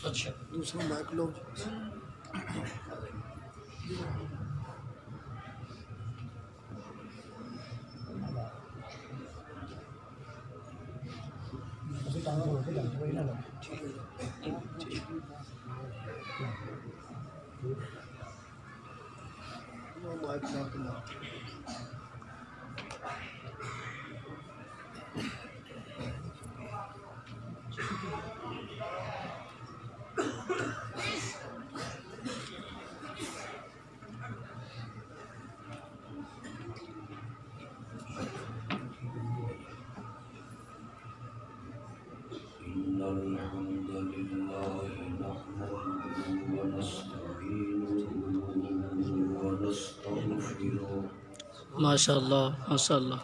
اچھا دوسرا مائک لو. مائک لا. إن الحمد لله نحمده ونستعينه ونستغفره ماشاء اللہ ماشاء اللہ.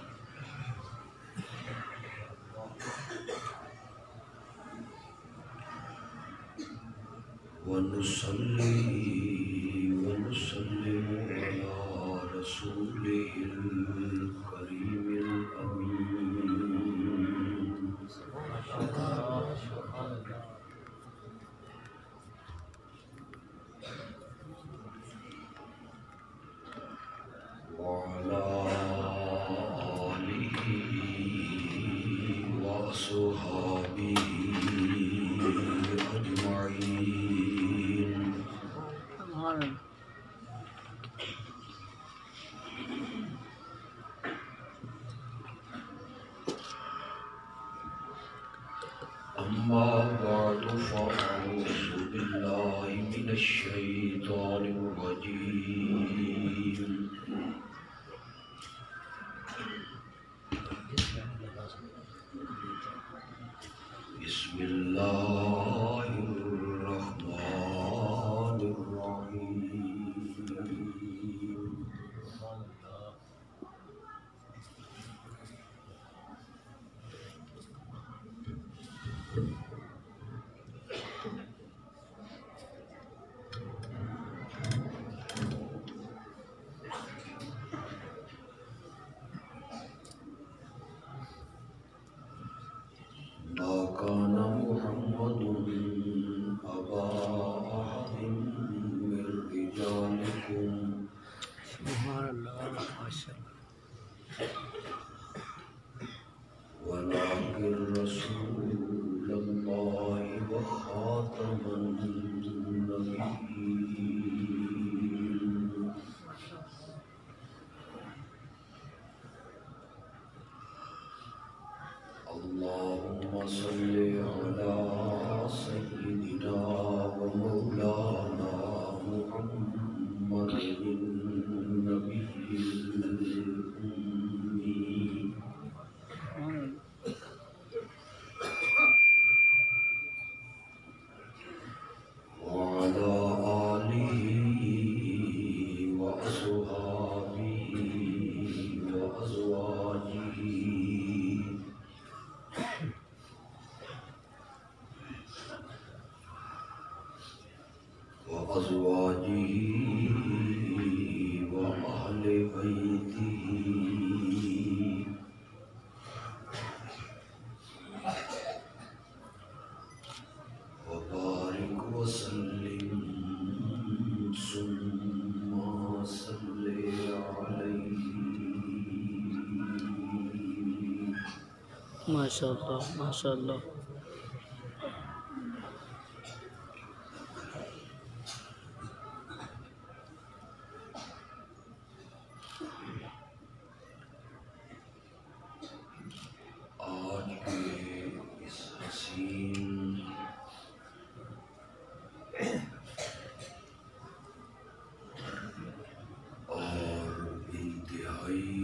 ونصلي ونسلم على رسوله الكريم الأمين وعلى آله وصحبه أجمعين. أما بعد فأعوذ بالله من الشيطان الرجيم. بسم الله الرحمن الرحيم. ما كان محمد أبا أحد من رجالكم سبحان اللہ ماشاء اللہ. ولكن رسول الله وخاتم النبيين. اللهم صل على سيدنا ومولانا محمد النبي الأمي وعلى آله وأصحابه وأزواجه وأهل بيته وبارك وسلم ثم صل عليه. ماشاء اللہ ماشاء اللہ. آج کے اس حسین اور انتہائی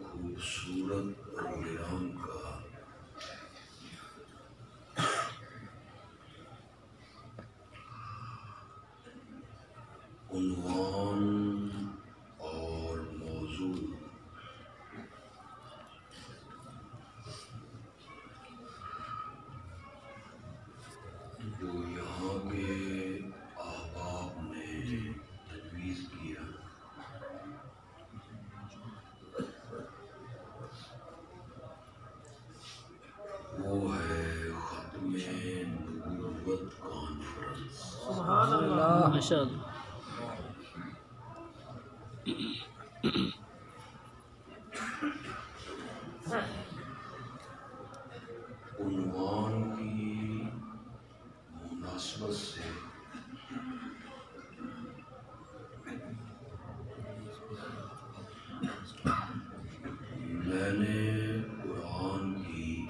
خوبصورت پروگرام کا ماشاء اللہ عنوان کی مناسبت سے میں نے قرآن کی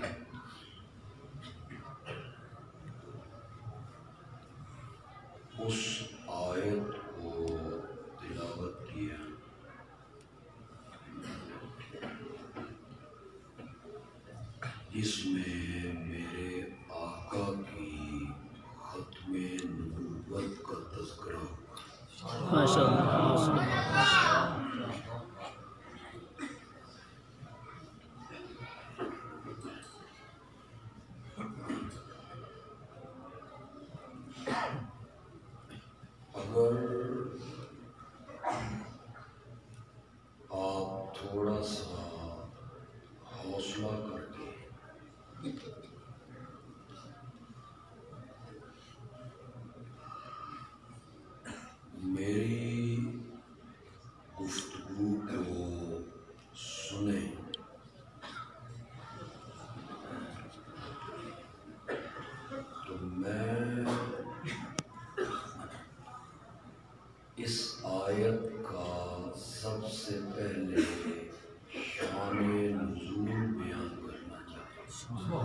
اس آیت کو تلاوت کیا جس میں میرے آقا کی ختم نبوت کا تذکرہ ہوا۔ ماشاء اللہ اگر آپ تھوڑا سا حوصلہ کر کے میری گفتگو کو سنیں تو میں اس آیت کا سب سے پہلے شان نزول بیان کرنا چاہتا ہوں۔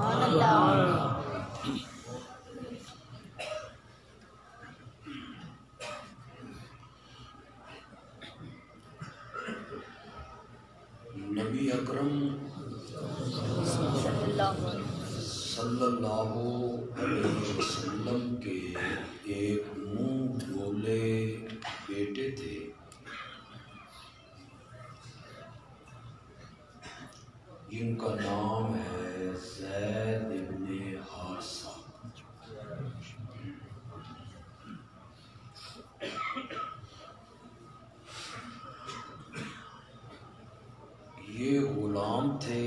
نبی اکرم صلی اللہ علیہ وسلم کے ایک منہ بولے بیٹے تھے جن کا نام ہے زید ابن حارثہ۔ یہ غلام تھے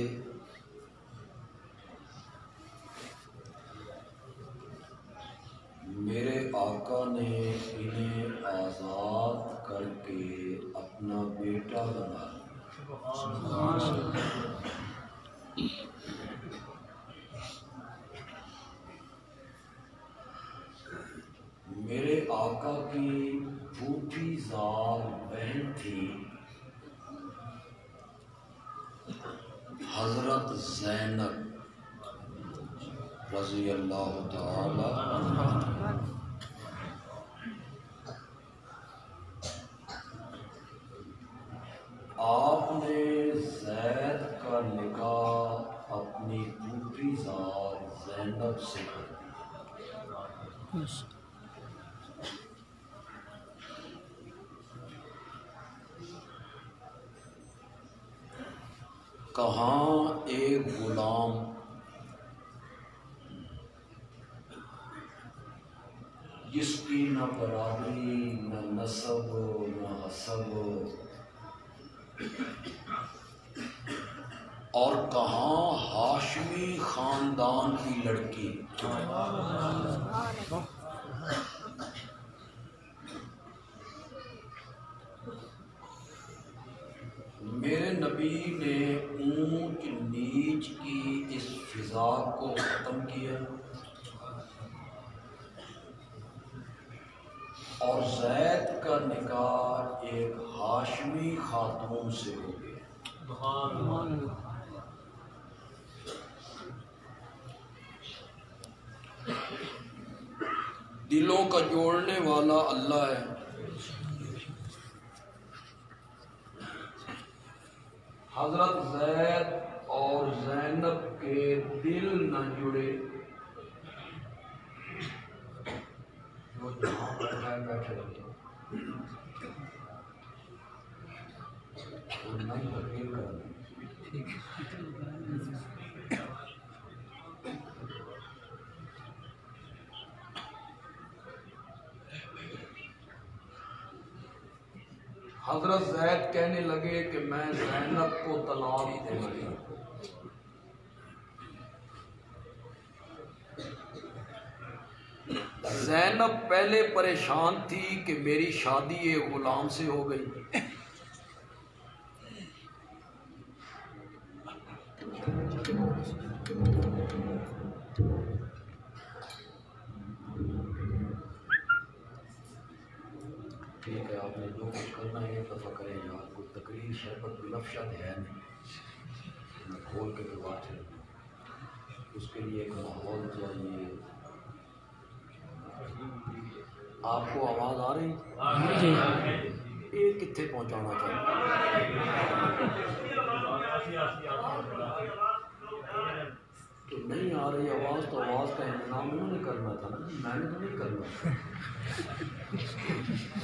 میرے آقا نے انہیں آزاد کر کے اپنا بیٹا بنا لیا۔ میرے آقا کی پھوپھی زاد بہن تھی حضرت زینب رضی اللہ تعالی عنہا۔ آپ نے زید کا نکاح اپنی پھوپھی زاد زینب سے کر دیا۔ کہاں ایک غلام جس کی نہ برادری نہ نسب نہ حسب اور کہاں ہاشمی خاندان کی لڑکی، میرے نبی نے اونچ نیچ کی اس فضا کو ختم کیا اور زید کا نکاح ایک ہاشمی خاتون سے ہو گیا۔ دلوں کا جوڑنے والا اللہ ہے۔ حضرت زید اور زینب کے دل نہ جڑے، وہ جہاں بیٹھے حضرت زید کہنے لگے کہ میں زینب کو طلاق دے رہا ہوں۔ زینب پہلے پریشان تھی کہ میری شادی ایک غلام سے ہو گئی، ٹھیک ہے آپ نے جو کچھ کرنا ہے ایک دفعہ کریں یار، کوئی تقریر شربت کوئی لفظ ہے نہیں، میں کھول کے تو بات ہے، اس کے لیے ایک ماحول چاہیے۔ آپ کو آواز آ رہی؟ یہ کتنے پہنچانا چاہیے؟ تو نہیں آ رہی آواز تو آواز کا انتظام انہوں نے کرنا تھا نا، میں نے تو نہیں کرنا،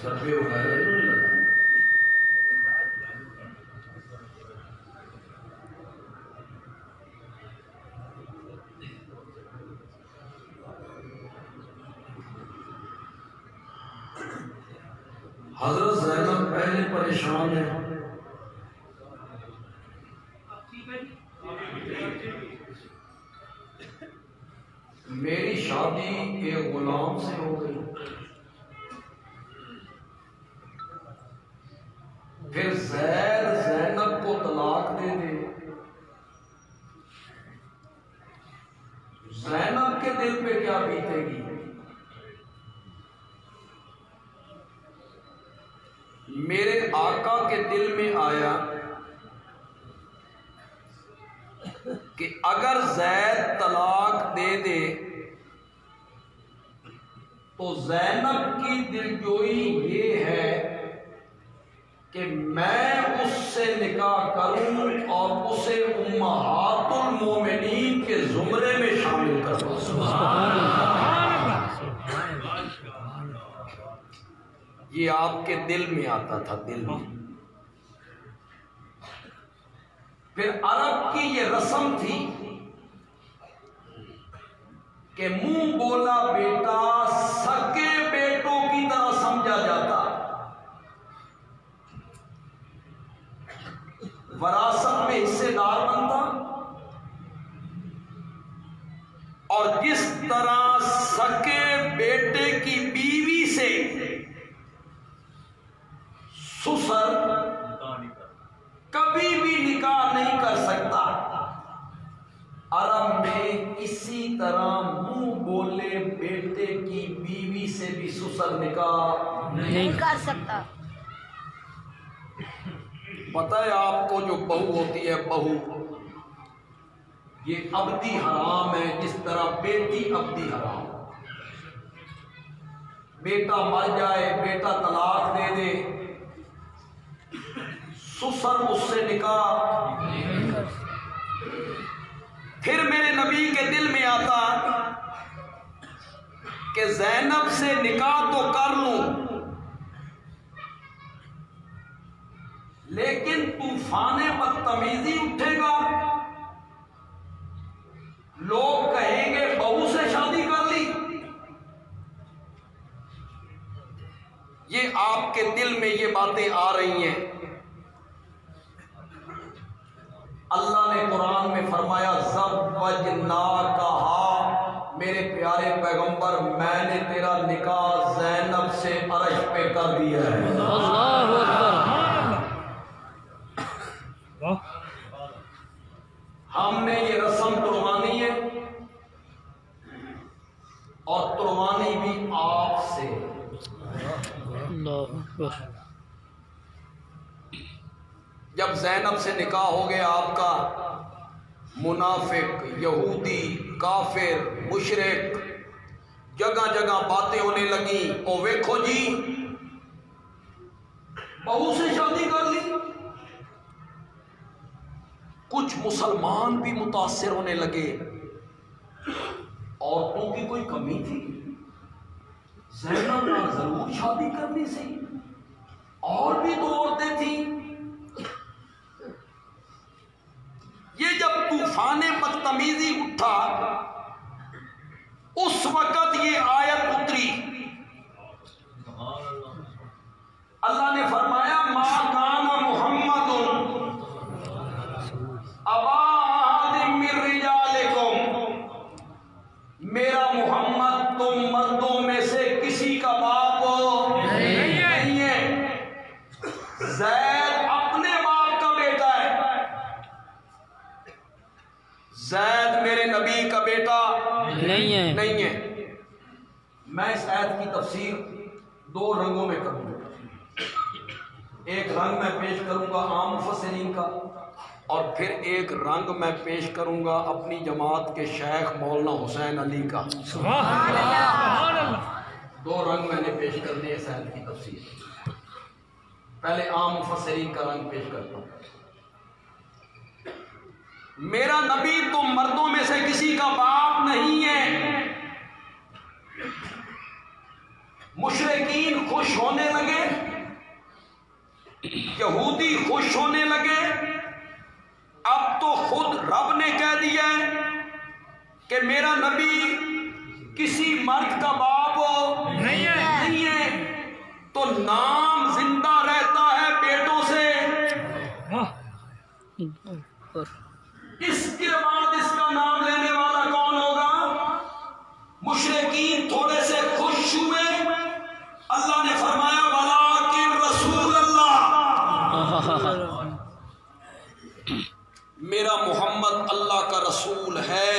سروے وغیرہ انہوں نے لگانا۔ حضرت زینب پہلے پریشان ہے، میری شادی ایک غلام سے ہو گئی، پھر زید زینب کو طلاق دے دے، زینب کے دل پہ کیا بیتے گی؟ میرے آقا کے دل میں آیا کہ اگر زید طلاق دے دے تو زینب کی دلجوئی یہ ہے کہ میں اس سے نکاح کروں اور اسے امہات المومنین کے زمرے میں شامل کروں۔ یہ آپ کے دل میں آتا تھا، دل میں۔ پھر عرب کی یہ رسم تھی کہ منہ بولا بیٹا سکے بیٹوں کی طرح سمجھا جاتا، وراثت میں حصے دار بنتا، اور جس طرح سکے بیٹے کی بیوی سے سسر کبھی بھی نکاح نہیں کر سکتا، عرب میں اسی طرح منہ بولے بیٹے کی بیوی سے بھی سسر نکاح نہیں کر سکتا۔ پتہ ہے آپ کو جو بہو ہوتی ہے، بہو یہ ابدی حرام ہے، جس طرح بیٹی ابدی حرام۔ بیٹا مر جائے، بیٹا طلاق دے دے، سسر اس سے نکاح۔ پھر میرے نبی کے دل میں آتا کہ زینب سے نکاح تو کر لوں، لیکن طوفان بدتمیزی اٹھے گا، لوگ کہیں گے بہو سے شادی کر لی۔ یہ آپ کے دل میں یہ باتیں آ رہی ہیں۔ اللہ نے قرآن میں فرمایا زوجناکہا، میرے پیارے پیغمبر میں نے تیرا نکاح زینب سے عرش پہ کر دیا ہے۔ اللہ اکبر۔ ہم نے یہ رسم توڑوانی ہے، اور توڑوانی بھی آپ سے۔ اللہ اکبر۔ جب زینب سے نکاح ہو گیا آپ کا، منافق، یہودی، کافر، مشرک جگہ جگہ باتیں ہونے لگیں، او ویکھو جی بہو سے شادی کر لی۔ کچھ مسلمان بھی متاثر ہونے لگے، عورتوں کی کوئی کمی تھی؟ زینب نے ضرور شادی کرنی سی، اور بھی دو عورتیں تھیں۔ یہ جب طوفان بدتمیزی اٹھا، اس وقت یہ آیت اتری، اللہ نے فرمایا ما کان محمد ابا احد من رجالکم، میرا محمد تم مردوں میں سے زید میرے نبی کا بیٹا نہیں ہے. نہیں ہے. میں اس آیت کی تفسیر دو رنگوں میں کروں گا. ایک رنگ میں پیش کروں گا عام مفسرین کا، اور پھر ایک رنگ میں پیش کروں گا اپنی جماعت کے شیخ مولانا حسین علی کا. دو رنگ میں نے پیش کرنے اس آیت کی تفسیر. پہلے عام مفسرین کا رنگ پیش کرتا ہوں. میرا نبی تو مردوں میں سے کسی کا باپ نہیں ہے. مشرکین خوش ہونے لگے، یہودی خوش ہونے لگے. اب تو خود رب نے کہہ دیا ہے کہ میرا نبی کسی مرد کا باپ نہیں ہے، تو نام زندہ رہتا ہے بیٹوں سے. اس کے بعد اس کا نام لینے والا کون ہوگا؟ مشرکین تھوڑے سے خوش ہوئے. اللہ نے فرمایا ولیکن رسول اللہ، میرا محمد اللہ کا رسول ہے،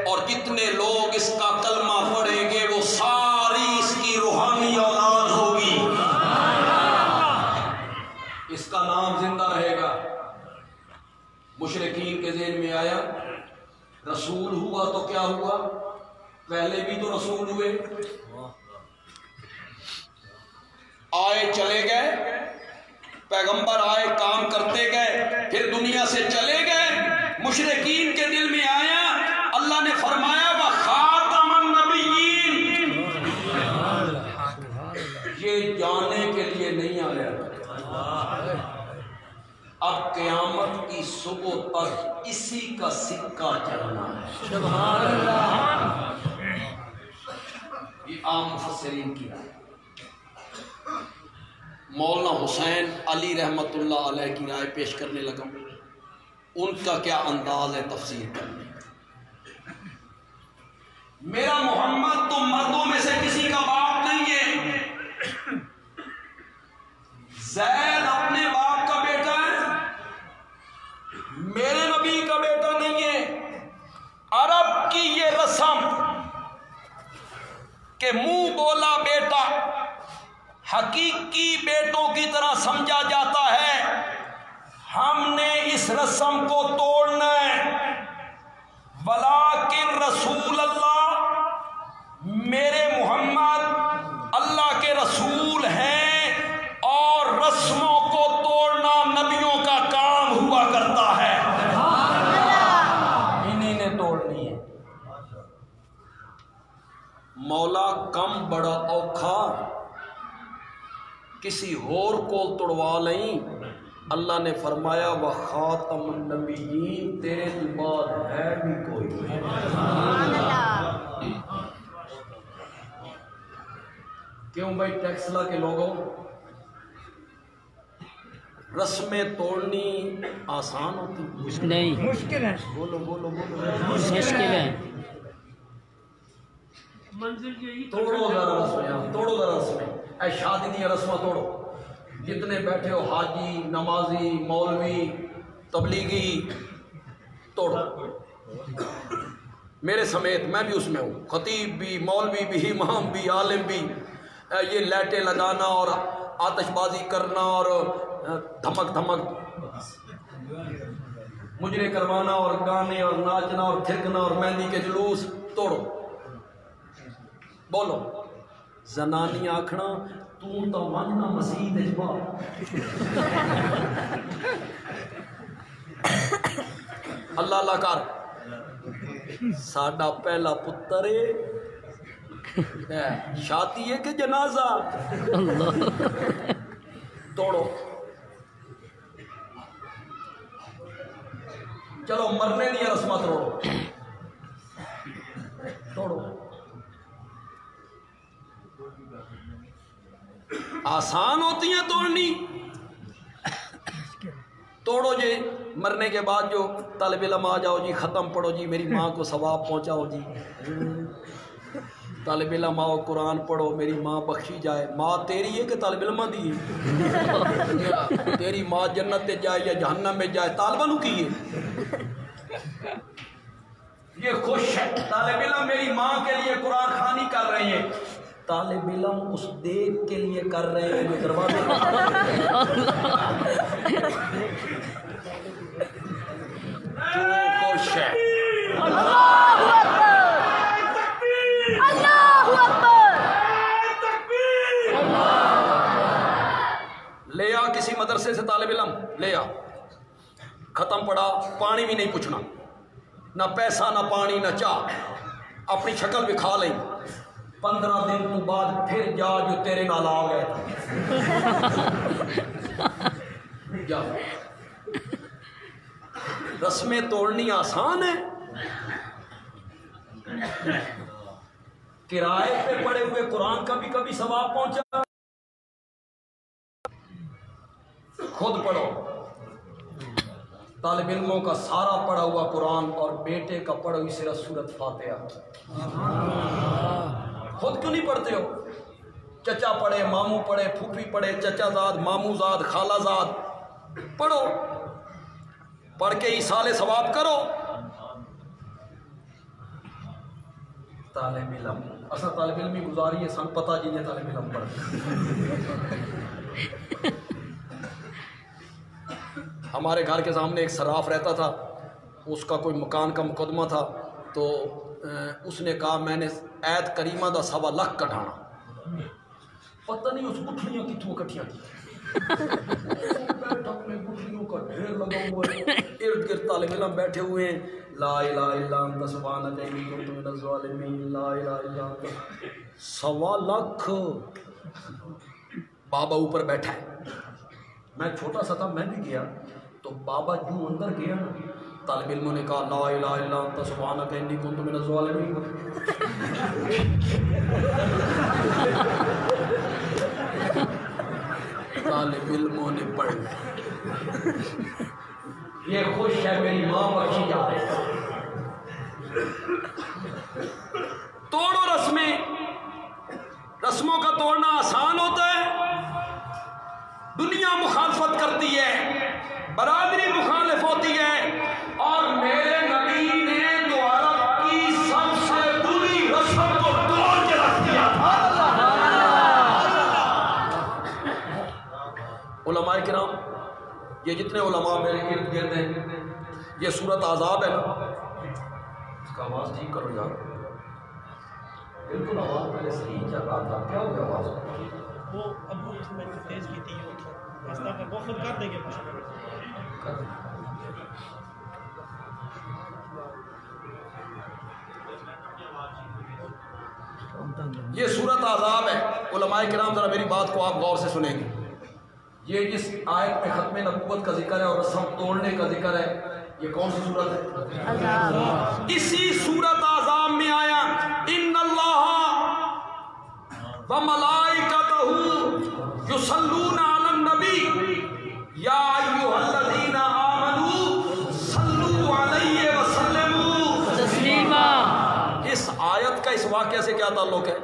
اور جتنے لوگ اس کا کلمہ پڑھیں گے وہ ساری اس کی روحانی اولاد ہوگی. اس کا نام زندہ رہے گا. مشرکین کے ذہن میں آیا رسول ہوا تو کیا ہوا، پہلے بھی تو رسول ہوئے، آئے چلے گئے، پیغمبر آئے کام کرتے گئے، پھر دنیا سے چلے گئے. مشرکین کے دل میں آیا، اللہ نے فرمایا وخاتم النبیین، یہ جانے کے لیے نہیں آیا. اب قیامت کی صبح تک اسی کا سکہ چلنا ہے. سبحان اللہ. یہ عام مفسرین کی رائے. مولانا حسین علی رحمت اللہ علیہ کی رائے پیش کرنے لگا. ان کا کیا انداز ہے تفسیر کرنے کا. میرا محمد تو مردوں میں سے کسی کا باپ نہیں ہے. زید اپنے باپ کا بیٹا ہے، میرے نبی کا بیٹا نہیں ہے. عرب کی یہ رسم کہ منہ بولا بیٹا حقیقی بیٹوں کی طرح سمجھا جاتا ہے، ہم نے اس رسم کو توڑنا ہے. ولیکن رسول اللہ، میرے محمد اللہ کے رسول ہیں، اور رسموں کو توڑنا نبیوں کا کام ہوا کرتا ہے. انہیں نے توڑنی ہے. مولا کم بڑا اوکھا کسی اور کو توڑوا لیں. اللہ نے فرمایا وخاتم النبیین، تیرے بعد ہے بھی کوئی. کیوں بھائی ٹیکسلا کے لوگوں، رسمیں توڑنی آسان ہوتی نہیں، مشکل ہے. بولو بولو بولو. مشکل ہے. توڑو ذرا رسمیں، توڑو ذرا رسمیں. اے شادی دی رسمیں توڑو. جتنے بیٹھے ہو حاجی، نمازی، مولوی، تبلیغی، توڑو. میرے سمیت میں بھی اس میں ہوں، خطیب بھی، مولوی بھی، امام بھی، عالم بھی. یہ لائٹیں لگانا اور آتش بازی کرنا اور دھمک مجرے کروانا اور گانے اور ناچنا اور تھرکنا اور مہندی کے جلوس، توڑو. بولو زنانی آکھنا تو ماننا مسیح اجبا. اللہ اللہ کر ساڈا پہلا پتر شادی ہے کہ جنازہ. توڑو. چلو مرنے دیا رسمات توڑو. توڑو. آسان ہوتی ہیں توڑنی. توڑو جی. مرنے کے بعد جو طالب علم آ جاؤ جی ختم پڑھو جی میری ماں کو ثواب پہنچاؤ جی. طالب علم آؤ قرآن پڑھو میری ماں بخشی جائے. ماں تیری ہے کہ طالب علم دی؟ تیری ماں جنت جائے یا جہنم میں جائے طالبہ نو کی ہے. یہ خوش ہے، طالب علم میری ماں کے لیے قرآن خوانی کر رہے ہیں، طالب علم اس دیکھ کے لیے کر رہے ہیں جو دروازے خوش ہے۔ لے آ کسی مدرسے سے طالب علم لے آ، ختم پڑا، پانی بھی نہیں پوچھنا، نہ پیسہ نہ پانی نہ چاہ، اپنی شکل بھی کھا لیں، 15 دن تو بعد پھر جا جو تیرے نال آ گئے جا۔ رسمیں توڑنی آسان ہے، کرائے پہ پڑے ہوئے قرآن کا بھی کبھی ثواب پہنچا؟ خود پڑھو، طالب علموں کا سارا پڑھا ہوا قرآن اور بیٹے کا پڑھا ہوئی صرف سورۃ فاتحہ، خود کیوں نہیں پڑھتے ہو؟ چچا پڑھے، ماموں پڑھے، پھوپھی پڑھے، چچا زاد، ماموں زاد، خالہ زاد، پڑھو، پڑھ کے ایصال ثواب کرو۔ طالب علم اصل طالب علمی گزاری ہے، سن پتہ جی نے طالب علم پڑھ۔ ہمارے گھر کے سامنے ایک صراف رہتا تھا، اس کا کوئی مکان کا مقدمہ تھا، تو اس نے کہا میں نے ایت کریمہ دا 1.25 لاکھ کٹانا، پتہ نہیں اس گٹھلیاں کتوں کٹھیاں کی، بیٹھک میں گٹھلیوں کا ڈھیر لگا ہوا ہے، ارد گرد طالب علم بیٹھے ہوئے ہیں، لا الہ الا انت سبحانک انی کنت من الظالمین، لا الہ الا انت، 1.25 لاکھ۔ بابا اوپر بیٹھا ہے، میں چھوٹا سا تھا، میں بھی گیا، تو بابا جو اندر گیا نا، طالب علموں نے کہا لا الہ الا انت سبحانک انی کنت من الظالمین، طالب علموں نے پڑھ یہ خوش ہے میری ماں بخشی جا رہی ہے۔ توڑو رسمیں، رسموں کا توڑنا آسان ہوتا ہے، دنیا مخالفت کرتی ہے، برادری مخالف ہوتی ہے، اور میرے نبی نے تو عرب کی سب سے بری رسم کو توڑ کے رکھ دیا تھا۔ علماء کرام، یہ جتنے علماء میرے ارد گرد ہیں، یہ سورۃ احزاب ہے نا، اس کا آواز ٹھیک کرو یار، بالکل آواز پہلے صحیح چل رہا تھا، کیا ہو گیا آواز؟ وہ اب میں تیز کی تھی، وہ خود کر دیں گے۔ یہ سورۃ احزاب ہے، علماء کرام ذرا میری بات کو آپ غور سے سنیں گے۔ یہ جس آیت میں ختم نبوت کا ذکر ہے اور رسم توڑنے کا ذکر ہے، یہ کون سی سورت ہے؟ اسی سورۃ احزاب میں آیا ان اللہ وملائکتہ یصلون علی النبی یا ایھا الذین آمنوا صلوا علیہ وسلموا تسلیما۔ اس آیت کا اس واقعے سے کیا تعلق ہے؟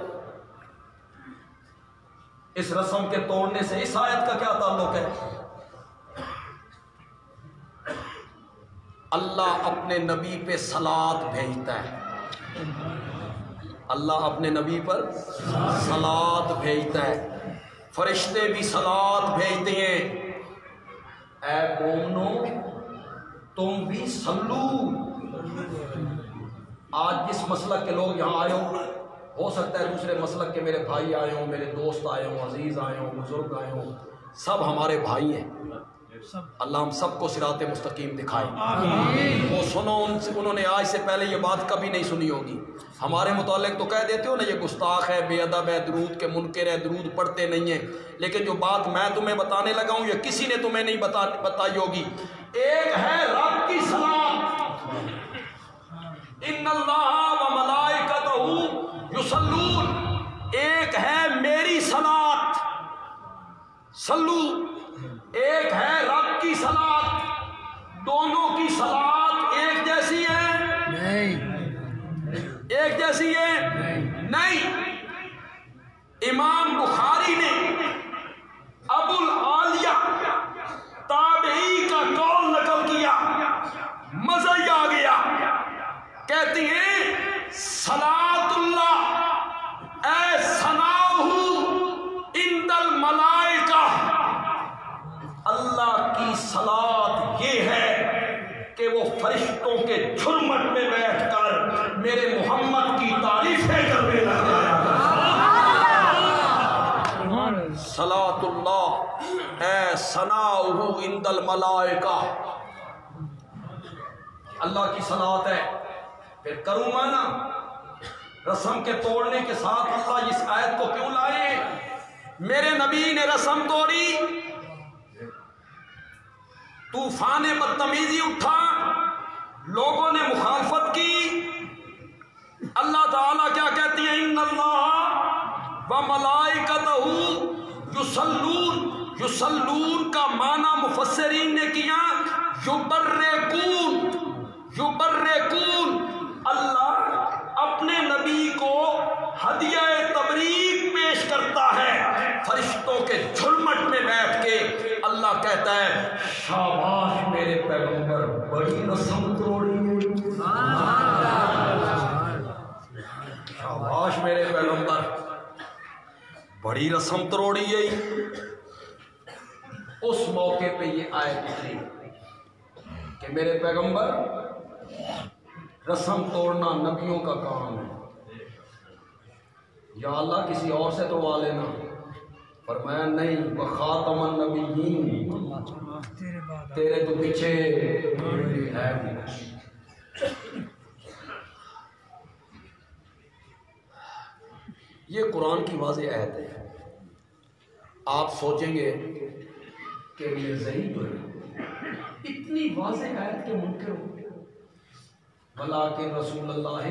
اس رسم کے توڑنے سے اس آیت کا کیا تعلق ہے؟ اللہ اپنے نبی پہ صلات بھیجتا ہے، اللہ اپنے نبی پر صلات بھیجتا ہے، فرشتے بھی صلات بھیجتے ہیں، اے مومنو تم بھی صلو۔ آج جس مسلک کے لوگ یہاں آئے ہو سکتا ہے دوسرے مسلک کے میرے بھائی آئے ہوں، میرے دوست آئے ہوں، عزیز آئے ہوں، بزرگ آئے ہوں، سب ہمارے بھائی ہیں، اللہ ہم سب کو صراط مستقیم دکھائے۔ وہ سنو، انہوں نے آج سے پہلے یہ بات کبھی نہیں سنی ہوگی، ہمارے متعلق تو کہہ دیتے ہو نا یہ گستاخ ہے، بے ادب ہے، درود کے منکر ہے، درود پڑھتے نہیں ہیں، لیکن جو بات میں تمہیں بتانے لگا ہوں یہ کسی نے تمہیں نہیں بتائی ہوگی۔ ایک ہے رب کی صلات، ان اللہ و ملائکتہ یصلون، ایک ہے میری صلات صلو، ایک ہے رب کی صلات، دونوں کی صلات ایک جیسی ہے؟ ایک جیسی ہے؟ نہیں۔ امام بخاری نے ابو العالیہ تابعی کا قول نقل کیا، مزہ ہی آ گیا، کہتی ہیں صلاۃ اللہ اے ثناؤہ عند الملائکہ، اللہ کی صلاۃ یہ ہے کہ وہ فرشتوں کے جھرمٹ میں بیٹھ کر میرے محمد کی تعریفیں کرنے لگ جایا کرتا۔ صلاۃ اللہ اے ثناؤہ عند الملائکہ، اللہ کی صلاۃ ہے۔ پھر کروں مانا رسم کے توڑنے کے ساتھ اللہ اس آیت کو کیوں لائے؟ میرے نبی نے رسم توڑی، طوفان بدتمیزی اٹھا، لوگوں نے مخالفت کی، اللہ تعالیٰ کیا کہتی ہے؟ ان اللہ و ملائکتہ یصلون، یصلون کا معنی مفسرین نے کیا یبرکون، یبرکون، اللہ اپنے نبی کو ہدیہ تبریک پیش کرتا ہے، فرشتوں کے جھرمٹ میں بیٹھ کے اللہ کہتا ہے شاباش میرے پیغمبر، بڑی رسم توڑی، شاباش میرے پیغمبر، بڑی رسم توڑی ہے۔ اس موقع پہ یہ آیت اتری کہ میرے پیغمبر رسم توڑنا نبیوں کا کام ہے، یا اللہ کسی اور سے توڑوا لینا؟ فرمایا نہیں، بخاتم النبیین، تیرے تو پیچھے ہے۔ یہ قرآن کی واضح آیت ہے۔ آپ سوچیں گے کہ یہ ضعیف ہے، اتنی واضح آیت کے منکر ہو، ولیکن رسول اللہ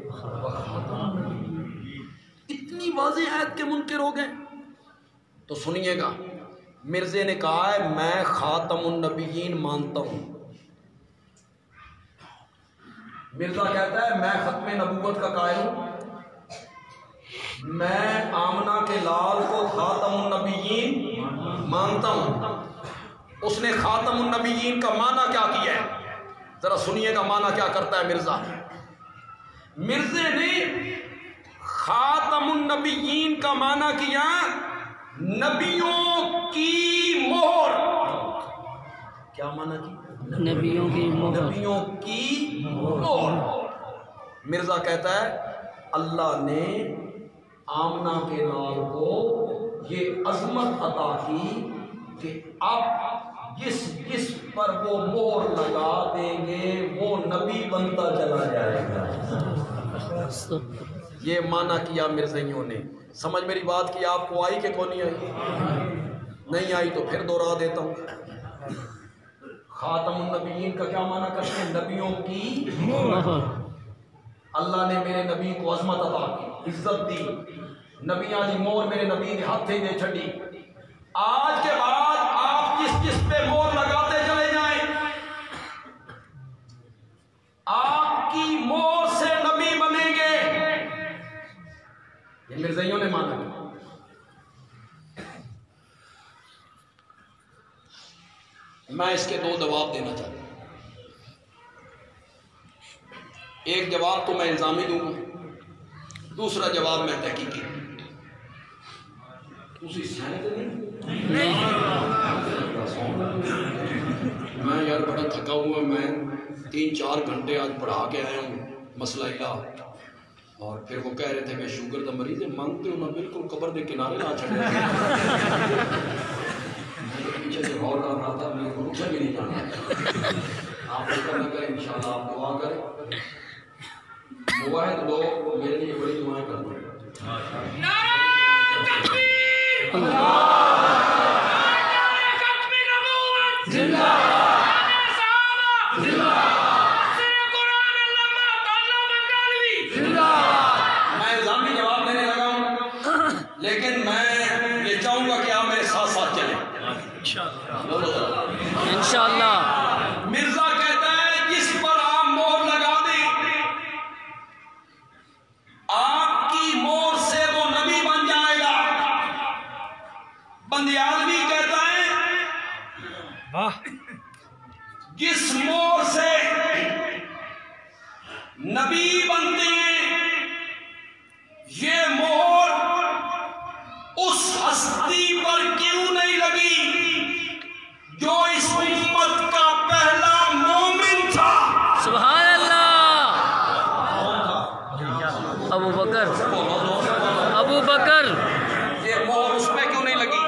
وخاتم النبیین، اتنی واضح آیت کے منکر ہو گئے۔ تو سنیے گا، مرزے نے کہا ہے میں خاتم النبیین مانتا ہوں، مرزا کہتا ہے میں ختم نبوت کا قائل ہوں، میں آمنہ کے لال کو خاتم النبیین مانتا ہوں۔ اس نے خاتم النبیین کا معنی کیا کیا ہے؟ ذرا سنیے گا معنی کیا کرتا ہے مرزا۔ مرزے نے خاتم النبیین کا معنی کیا نبیوں کی مہر۔ کیا معنی کی؟ نبیوں کی مہر، نبیوں کی مہر۔ مرزا کہتا ہے اللہ نے آمنہ کے لال کو یہ عظمت عطا کی کہ اب جس پر وہ مہر لگا دیں گے وہ نبی بنتا چلا جائے گا۔ یہ معنی کیا مرزائیوں نے۔ سمجھ میری بات کی آپ کو آئی کہ کون نہیں آئی؟ نہیں آئی تو پھر دوہرا دیتا ہوں۔ خاتم النبیین کا کیا معنی کرتے ہیں؟ نبیوں کی مہر۔ اللہ نے میرے نبی کو عظمت عطا کی، عزت دی، نبیاں دی مہر میرے نبی نے ہاتھ دے چھڑی۔ آج کے بعد آپ جس پہ مہر لگاتے چلے جائیں، آپ کی مہر سے نبی بنیں گے۔ یہ مرزائیوں نے مانا۔ میں اس کے دو جواب دینا چاہتا ہوں۔ ایک جواب تو میں الزامی دوں گا، دوسرا جواب میں تحقیقی۔ اسی سہنت نہیں میں یار بڑا تھکا ہوا، میں 3-4 گھنٹے آج پڑھا کے آیا ہوں مسئلہ الہ، اور پھر وہ کہہ رہے تھے کہ شوگر کا مریض ہے، مانگتے ہو میں بالکل قبر کے کنارے نہ چھڑے۔ پیچھے سے غور کر رہا تھا، میرے کو اٹھا بھی نہیں جانا۔ آپ فکر نہ کریں، انشاءاللہ آپ دعا کریں، مواحد لوگ میرے لیے بڑی دعائیں کرتے ہیں۔ میں الزامی جواب دینے لگا ہوں، لیکن میں یہ چاہوں گا کہ آپ میرے ساتھ ساتھ چلیں انشاءاللہ۔ مرزا کہتا ہے جس پر آپ مہر لگا دیں، آپ کی مہر سے وہ نبی بن جائے گا۔ نبی بنتے ہیں، یہ مہر اس ہستی پر کیوں نہیں لگی جو اس امت کا پہلا مومن تھا؟ سبحان اللہ. ابو بکر. ابو بکر. یہ مہر اس پہ کیوں نہیں لگی؟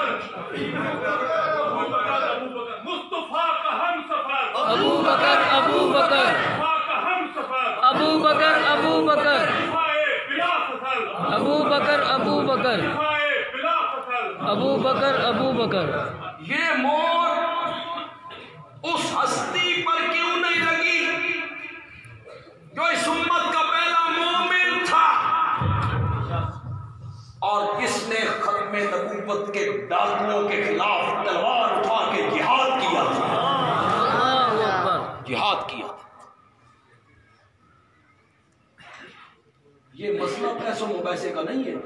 ابو بکر. ابو بکر. ابو بکر. ابو بکر. ابو بکر. ابو بکر. ابو بکر. ابو بکر. یہ مہر اس ہستی پر کیوں نہیں لگی جو اس امت کا پہلا مومن تھا اور جس نے ختم نبوت کے ڈاکوؤں کے خلاف تلوار اٹھا کے جہاد کیا تھا. اللہ اکبر. جہاد کیا تھا. یہ مسئلہ پیسوں مباحثے کا نہیں ہے.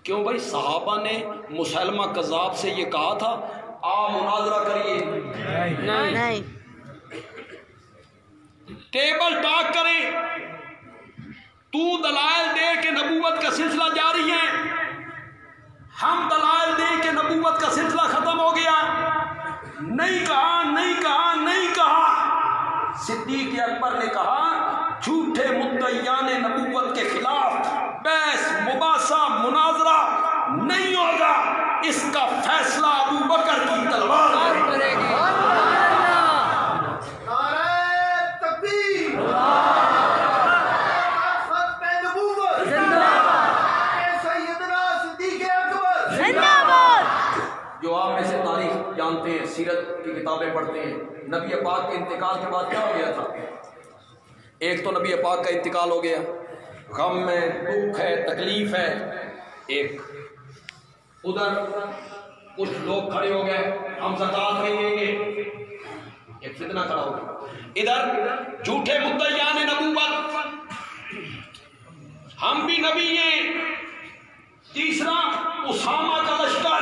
کیوں بھائی؟ صحابہ نے مسلمہ کذاب سے یہ کہا تھا آپ مناظرہ کریے، نہیں. ٹیبل ٹاک کریں، تو دلائل دے کہ نبوت کا سلسلہ جاری ہے، ہم دلائل دیں کہ نبوت کا سلسلہ ختم ہو گیا. نہیں کہا، نہیں کہا، نہیں کہا. صدیق اکبر نے کہا جھوٹے مدعیان نبوت کے خلاف بحث مباحثہ مناظرہ نہیں ہوگا، اس کا فیصلہ ابو بکر کی تلوار کرے گی. نعرہ تکبیر، ختم نبوت، سیدنا صدیق اکبر زندہ باد. جو آپ میں سے تاریخ جانتے ہیں، سیرت کی کتابیں پڑھتے ہیں، نبی پاک کے انتقال کے بعد کیا ہو گیا تھا؟ ایک تو نبی پاک کا انتقال ہو گیا، غم ہے، دکھ ہے، تکلیف ہے. ایک ادھر کچھ لوگ کھڑے ہو گئے ہم زکوٰۃ نہیں دیں گے، ایک فتنہ کھڑا ہو گیا. ادھر جھوٹے مدعیان نبوت ہم بھی نبی ہیں. تیسرا اسامہ کا لشکر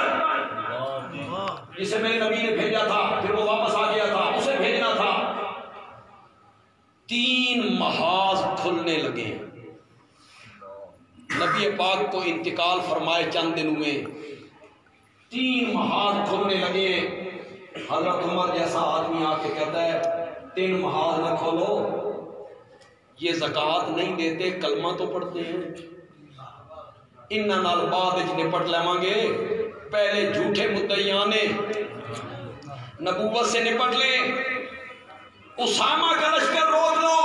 جسے میرے نبی نے بھیجا تھا، پھر وہ واپس آ گیا تھا، اسے بھیجنا تھا. 3 محاذ کھلنے لگے. نبی پاک کو انتقال فرمائے چند دنوں میں 3 محاذ کھلنے لگے. حضرت عمر جیسا آدمی آ کے کہتا ہے 3 محاذ نہ کھولو، یہ زکوٰۃ نہیں دیتے، کلمہ تو پڑھتے ہیں، انہاں نال بعد وچ نپٹ لواں گے، پہلے جھوٹے مدعیان نبوت سے نپٹ لیں. اسامہ کا لشکر روک لو،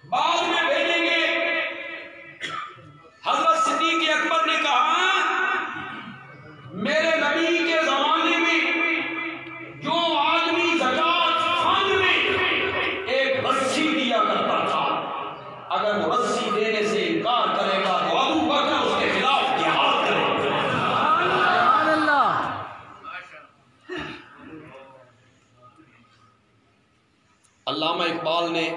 بعد میں بھیجیں گے. حضرت صدیق اکبر نے کہا میرے نبی کے زمانے میں جو آدمی زکوٰۃ فنڈ میں ایک رسی دیا کرتا تھا، اگر وہ رسی دینے سے انکار کرے گا تو ابو بکر اس کے خلاف جہاد کرے گا. سبحان اللہ. علامہ اقبال نے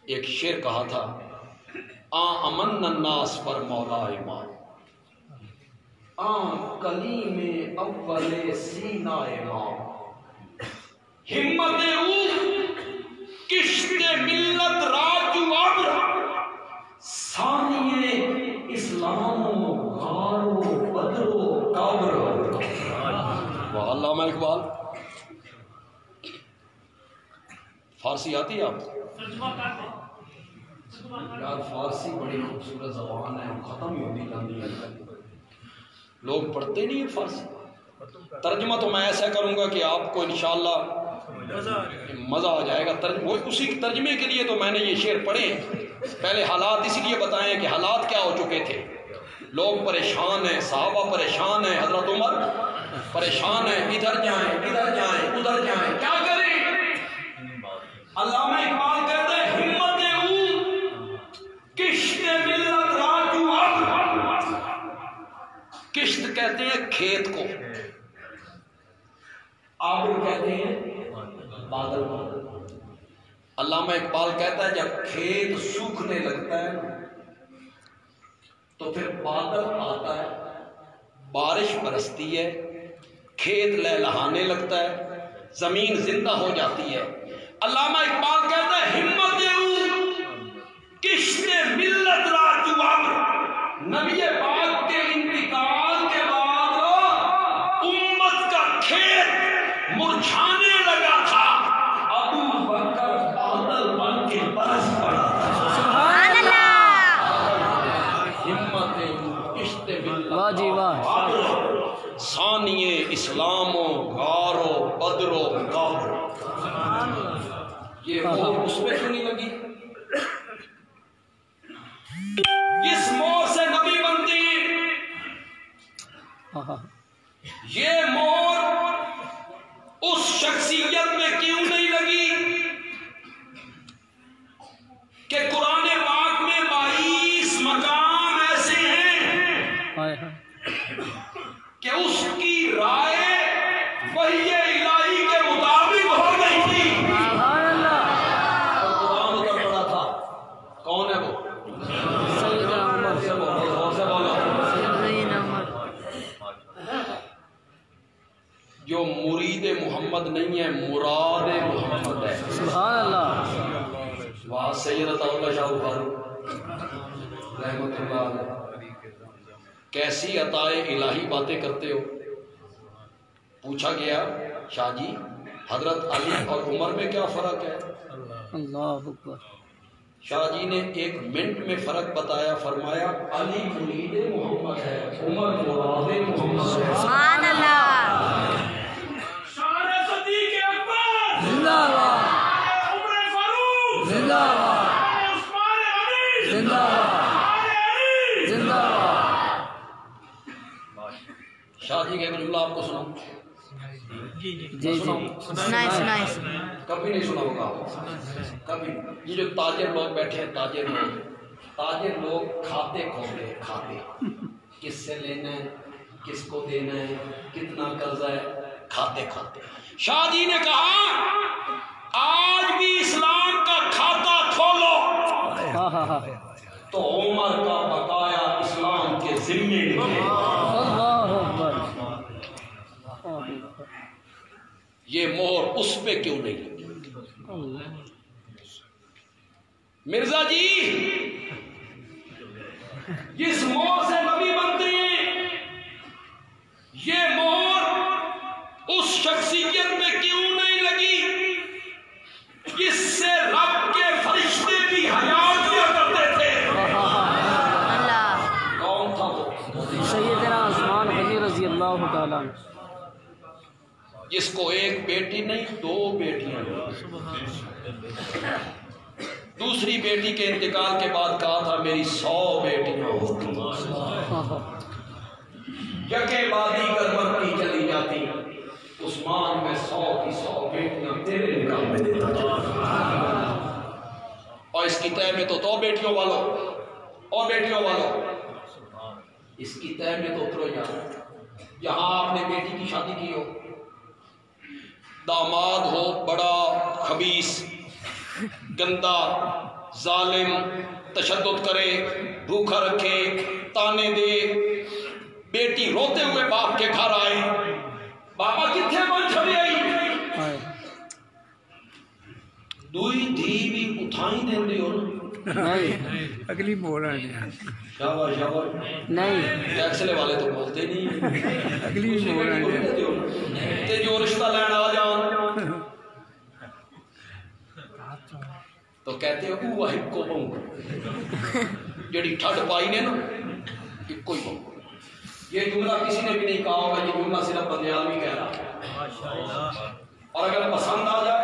ایک شعر کہا تھا، امن الناس پر مولا ایمان، کلیم اول سینہ ایمان، ہمت او کشت ملت راجو ابر، ثانی اسلام غارو بدرو قبر. واہ علامہ اقبال. فارسی آتی ہے آپ؟ یار فارسی بڑی خوبصورت زبان ہے، ختم ہی ہوتی جاتی ہے، لوگ پڑھتے نہیں ہیں فارسی. ترجمہ تو میں ایسا کروں گا کہ آپ کو انشاءاللہ مزہ آ جائے گا. اسی ترجمے کے لیے تو میں نے یہ شعر پڑھے. پہلے حالات اس لیے بتائیں کہ حالات کیا ہو چکے تھے. لوگ پریشان ہیں، صحابہ پریشان ہیں، حضرت عمر پریشان ہیں، ادھر جائیں ادھر جائیں ادھر جائیں، کیا کریں؟ علامہ اقبال کہتے ہیں ہمت او کشت ملت راجو اب. کشت کہتے ہیں کھیت کو، آب کہتے ہیں بادل. علامہ اقبال کہتا ہے جب کھیت سوکھنے لگتا ہے تو پھر بادل آتا ہے، بارش برستی ہے، کھیت لہلہانے لگتا ہے، زمین زندہ ہو جاتی ہے۔ علامہ اقبال کہتا ہے ہمت کشت ملت را جو ابر، نبی پاک کے انتقال کے بعد امت کا کھیت مرجھانے لگا تھا، ابو بکر بادل بن کے برس پڑا تھا۔ سبحان اللہ۔ ہمت کشت ملت واہ جی واہ، ثانیے اسلام و غار و بدر و غابر۔ یہ مور اس پہ کیوں نہیں لگی؟ اس مور سے نبی بنتی، یہ مور اس شخصیت میں کیوں نہیں لگی کہ قرآن پاک میں 22 مقام ایسے ہیں کہ اس کی رائے وحی الہی کے مطابق ہو گئی تھی۔ اور قرآن اتر پڑا تھا، کون ہے وہ؟ سیدنا عمر، اور سے بولو، سیدنا عمر۔ جو مرید محمد نہیں ہے، مراد محمد ہے۔ سبحان اللہ۔ وہاں سید عطا اللہ شاہ بخاری رحمۃ اللہ علیہ، کیسی عطائے الہی باتیں کرتے ہو؟ پوچھا گیا شاہ جی حضرت علی اور عمر میں کیا فرق ہے؟ اللہ اکبر۔ شاہ جی نے 1 منٹ میں فرق بتایا، فرمایا علی مرید محمد ہے، عمر مراد محمد ہے۔ سبحان اللہ۔ شان صدیق اکبر، زندہ باد، عمر فاروق، زندہ باد، عثمان غنی، زندہ باد، علی، زندہ باد۔ شاہ جی کا ایک جملہ آپ کو سنا، جی جی جی جی، سنائے۔ کبھی نہیں سنا ہوگا کبھی۔ یہ جو تاجر لوگ بیٹھے ہیں، تاجر لوگ کھاتے کھولتے ہیں، کھاتے کس سے لینا ہے، کس کو دینا ہے، کتنا قرضہ ہے، کھاتے کھاتے۔ شاہ جی نے کہا آج بھی اسلام کا کھاتا کھولو تو عمر کا بقایا اسلام کے ذمے نکلے۔ اللہ اکبر۔ یہ مہر اس پہ کیوں نہیں لگی؟ مرزا جی جس مہر سے نبی بنتے ہیں، یہ مہر اس شخصیت میں کیوں نہیں لگی جس سے رب کے فرشتے بھی حیا کیا کرتے تھے؟ اللہ۔ کون تھا وہ؟ سیدنا عثمان غنی رضی اللہ تعالیٰ عنہ، جس کو 1 بیٹی نہیں 2 بیٹیاں، دوسری بیٹی کے انتقال کے بعد کہا تھا میری 100 بیٹیاں ہوتی، یکے بادی کر مرتی چلی جاتی، عثمان میں 100 کی 100 بیٹیاں تیرے نکاح میں دیتا، اور اس کی طے میں تو بیٹیوں والوں اور بیٹیوں والوں، اس کی طے میں تو اترو یہاں آپ نے بیٹی کی شادی کی ہو، داماد ہو بڑا خبیث گندا ظالم، تشدد کرے، بھوکا رکھے، تانے دے، بیٹی روتے ہوئے باپ کے گھر آئے، بابا کتنے بن چھڑی آئی، دوئی دھی بھی اٹھائی دیں دے ہو نہیں اگلی بول رہے ہیں، شاور نہیں، ٹیکسلے والے تو بولتے نہیں، اگلی بول رہے ہیں، تے جو رشتہ لین آ جان تو کہتے ہو وہ ہکو بہو، جڑی ٹھڈ پائی نے نا ہکو ہی بہو۔ یہ جملہ کسی نے بھی نہیں کہا ہوگا، یہ جملہ صرف بندیالوی کہہ رہا ہے، اور اگر پسند آ جائے،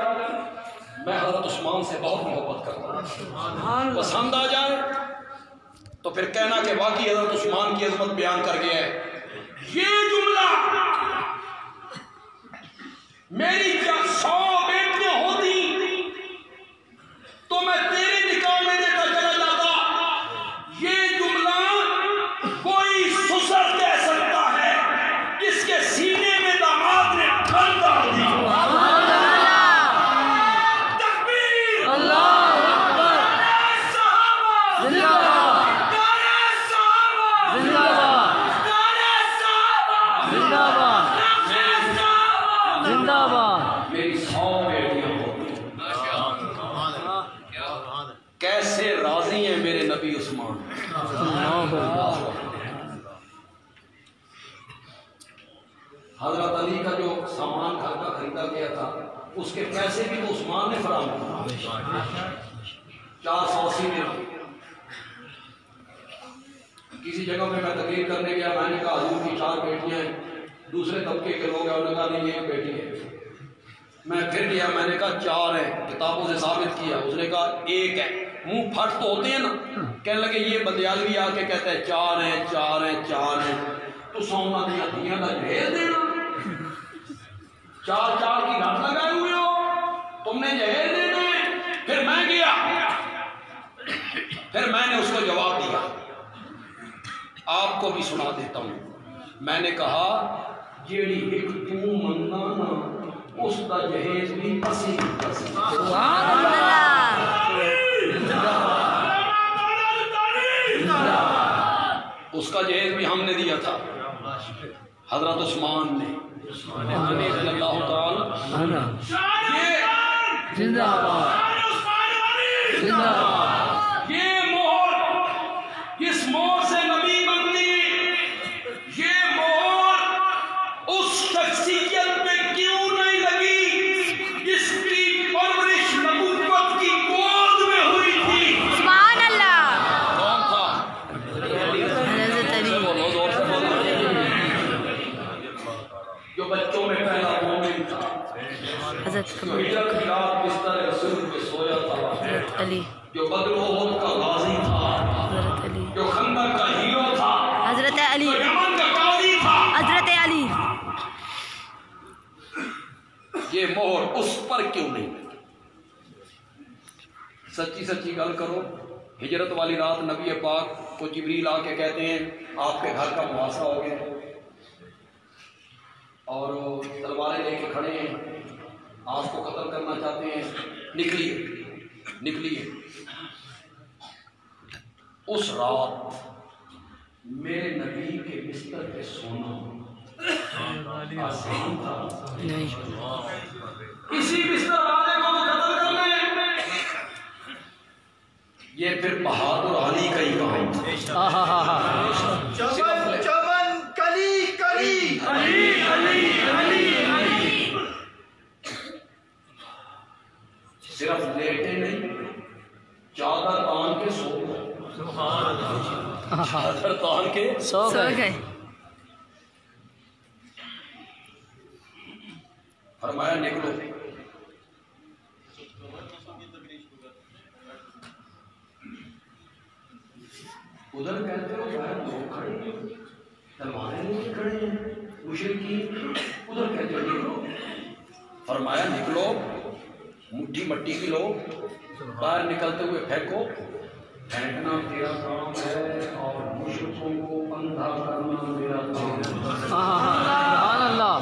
میں حضرت عثمان سے بہت محبت کرتا ہوں، پسند آ جائے تو پھر کہنا کہ واقعی حضرت عثمان کی عظمت بیان کر گیا ہے۔ یہ جملہ میری 100 بیٹیاں ہوتی تو میں تیرے نکاح میں دیتا چلا جاتا، یہ جملہ کوئی سسر کہہ سکتا ہے جس کے سینے میں داماد نے ٹھنڈ ڈال دی۔ تکبیر، اللہ اکبر، زندہ باد، زندہ باد، زندہ باد، زندہ باد۔ حضرت علی کا جو سامان گھر کا خریدا گیا تھا اس کے پیسے بھی تو عثمان نے فراہم کیے 480 درہم۔ کسی جگہ پہ میں تقریر کرنے گیا، میں نے کہا حضور کی 4 بیٹیاں ہیں، دوسرے طبقے کے لوگ ہیں، انہوں نے کہا نہیں ایک بیٹی ہے۔ میں پھر گیا، میں نے کہا 4 ہیں، کتابوں سے ثابت کیا، اس نے کہا 1 ہے۔ منہ پھٹ تو ہوتے ہیں نا، کہنے لگے یہ بندیالوی آ کے کہتا ہے 4 ہیں 4 ہیں 4 ہیں، تو سونا دیا دیا کا جہیز دینا، 4 کی گھٹ لگائے ہوئے ہو، تم نے جہیز دینا ہے۔ پھر میں گیا، پھر میں نے اس کو جواب دیا، آپ کو بھی سنا دیتا ہوں۔ میں نے کہا جیڑی ایک تو منگا نا اس کا جہیز بھی اسی اس کا جہیز بھی ہم نے دیا تھا، حضرت عثمان نے رضی اللہ تعالی۔ زندہ باد زندہ باد۔ یہ مہر کس مہر سے نبی بنتی، یہ مہر اس شخصیت میں کیوں نہیں لگی جس کی پرورش نبوت کی گود میں ہوئی تھی؟ سبحان اللہ۔ کون تھا؟ حضرت علی۔ بولو زور سے بولو۔ جو بچوں میں پہلا مومن تھا، حضرت جو ہجرت کی رات بستر رسول پہ سویا تھا، علی۔ جو بدر و احد کا غازی تھا، حضرت علی۔ جو خندق کا ہیرو تھا، حضرت علی۔ جو یمن کا قاضی تھا، حضرت علی۔ یہ مہر اس پر کیوں نہیں لگی؟ سچی سچی گل کرو۔ ہجرت والی رات نبی پاک کو جبریل آ کے کہتے ہیں آپ کے گھر کا محاصرہ ہو گیا اور تلواریں لے کے کھڑے ہیں، آپ کو قتل کرنا چاہتے ہیں، نکلیے نکلیے۔ اس رات میرے نبی کے بستر پہ سونا آسان تھا؟ نہیں۔ اسی بستر والے کو تو قتل کر لیں۔ یہ پھر بہادر علی کا ہی کام تھا۔ چمن چمن کلی کلی صرف لیٹے نہیں، چادر تان کے سو گئے، چادر تان کے سو سو گئے۔ گئے۔ فرمایا نکلو۔ ادھر کہتے ہو باہر لوگ کھڑے ہیں، تلواریں لے کے کھڑے ہیں مشرکین، ادھر کہتے ہو نکلو۔ فرمایا نکلو، مٹھی مٹی کی لو، باہر نکلتے ہوئے پھینکو، پھینکنا تیرا کام ہے اور مشرکوں کو اندھا کرنا میرا کام ہے۔ سبحان اللہ۔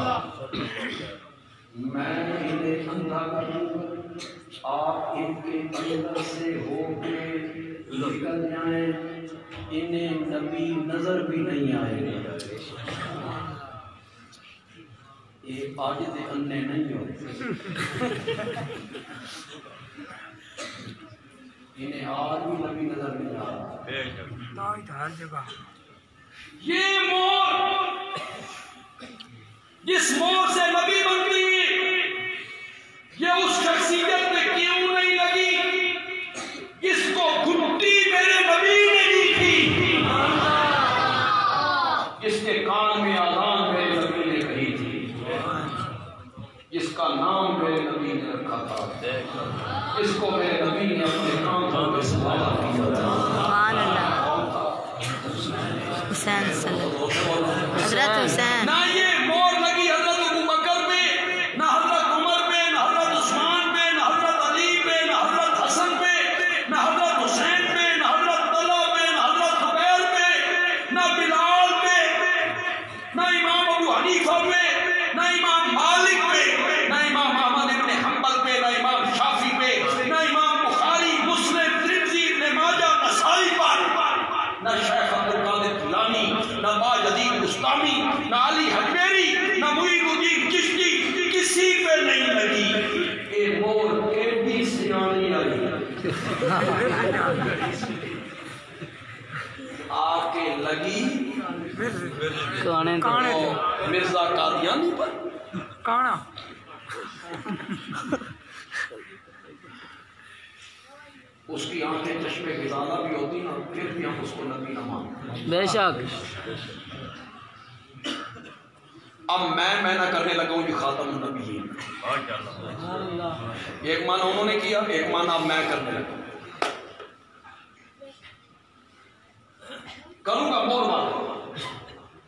میں انہیں اندھا کروں گا، آپ ان کے اندر سے ہو کے نکل جائیں، انہیں نبی نظر بھی نہیں آئے گا۔ یہ عاجز اندھے نہیں ہوتے، انہیں آج بھی نبی نظر نہیں آ رہا۔ یہ مور جس مور سے نبی بنتی، یہ اس شخصیت میں کیوں نہیں لگی جس کو گھٹی میرے نبی نے دی تھی، جس کے کان میں آذان میرے نبی نے کہی تھی، جس کا نام میرے نبی نے رکھا تھا، جس کو میرے نبی نے اپنے کام میں سوالا کیا تھا۔ سبحان اللہ۔ حسین صلی اللہ علیہ وسلم۔ حضرت حسین۔ نہ یہ مور لگی حضرت ابوبکر پہ، نہ حضرت عمر پہ، نہ حضرت عثمان پہ، نہ حضرت علی پہ، نہ حضرت حسن پہ، نہ حضرت حسین پہ، نہ حضرت طلحہ پہ، نہ حضرت زبیر پہ، نہ بلال پہ، نہ امام ابو حنیفہ پہ، نہ امام مالک پہ، نہ امام احمد ابن حنبل پہ، نہ امام شافعی پہ، نہ امام بخاری مسلم ترمذی ابن ماجہ نسائی پر، نہ شیخ عبدالقادر جیلانی، نہ باجدید بستامی، نہ علی حجویری، نہ معین الدین چشتی، کسی پہ نہیں لگی۔ اے مور ایڈی سیانی آئی، کانے تو مرزا قادیانی پر کانا اس کی آنکھیں چشمے گزارا بھی ہوتی نا، پھر بھی ہم اس کو نبی نہ مانتے۔ بے شک اب میں نہ کرنے لگا ہوں یہ خاتم النبیین، ایک معنی انہوں نے کیا، ایک معنی اب میں کرنے لگا کروں گا مور والا۔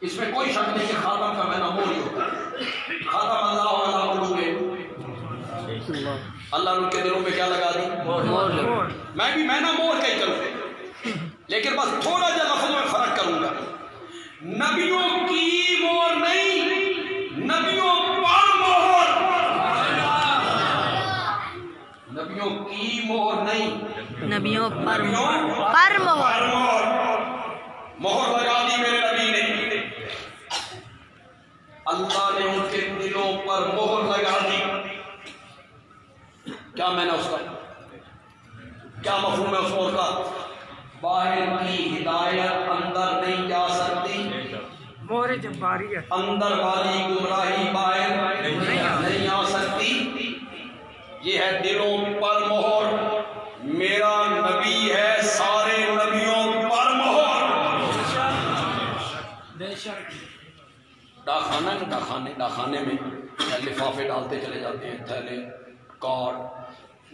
اس میں کوئی شک نہیں کہ خاتم کا مینا مور ہی ہوتا ہے۔ خاتم اللہ علیہ قلوبہم، اللہ نے ان کے دلوں میں کیا لگا دی؟ مور۔ میں بھی میں نہ مور کا ہی کروں، لیکن بس تھوڑا جا لفظ میں فرق کروں گا۔ نبیوں کی مور نہیں، نبیوں پر مہر، نبیوں کی مہر نہیں، نبیوں پر مہر، پر مہر لگا دی میرے نبی نے۔ اللہ نے ان کے دلوں پر مہر لگا دی۔ کیا میں نے اس کا کیا مفہوم ہے اس مہر کا؟ باہر کی ہدایت اندر نہیں جا سکتی، مور جباریت، اندر والی گمراہی باہر نہیں آ سکتی۔ یہ ہے دلوں پر مہر، میرا نبی ہے سارے نبیوں پر مہر۔ ڈاکخانہ ہے، ڈاکخانے میں لفافے ڈالتے چلے جاتے ہیں، تھیلے، کارڈ،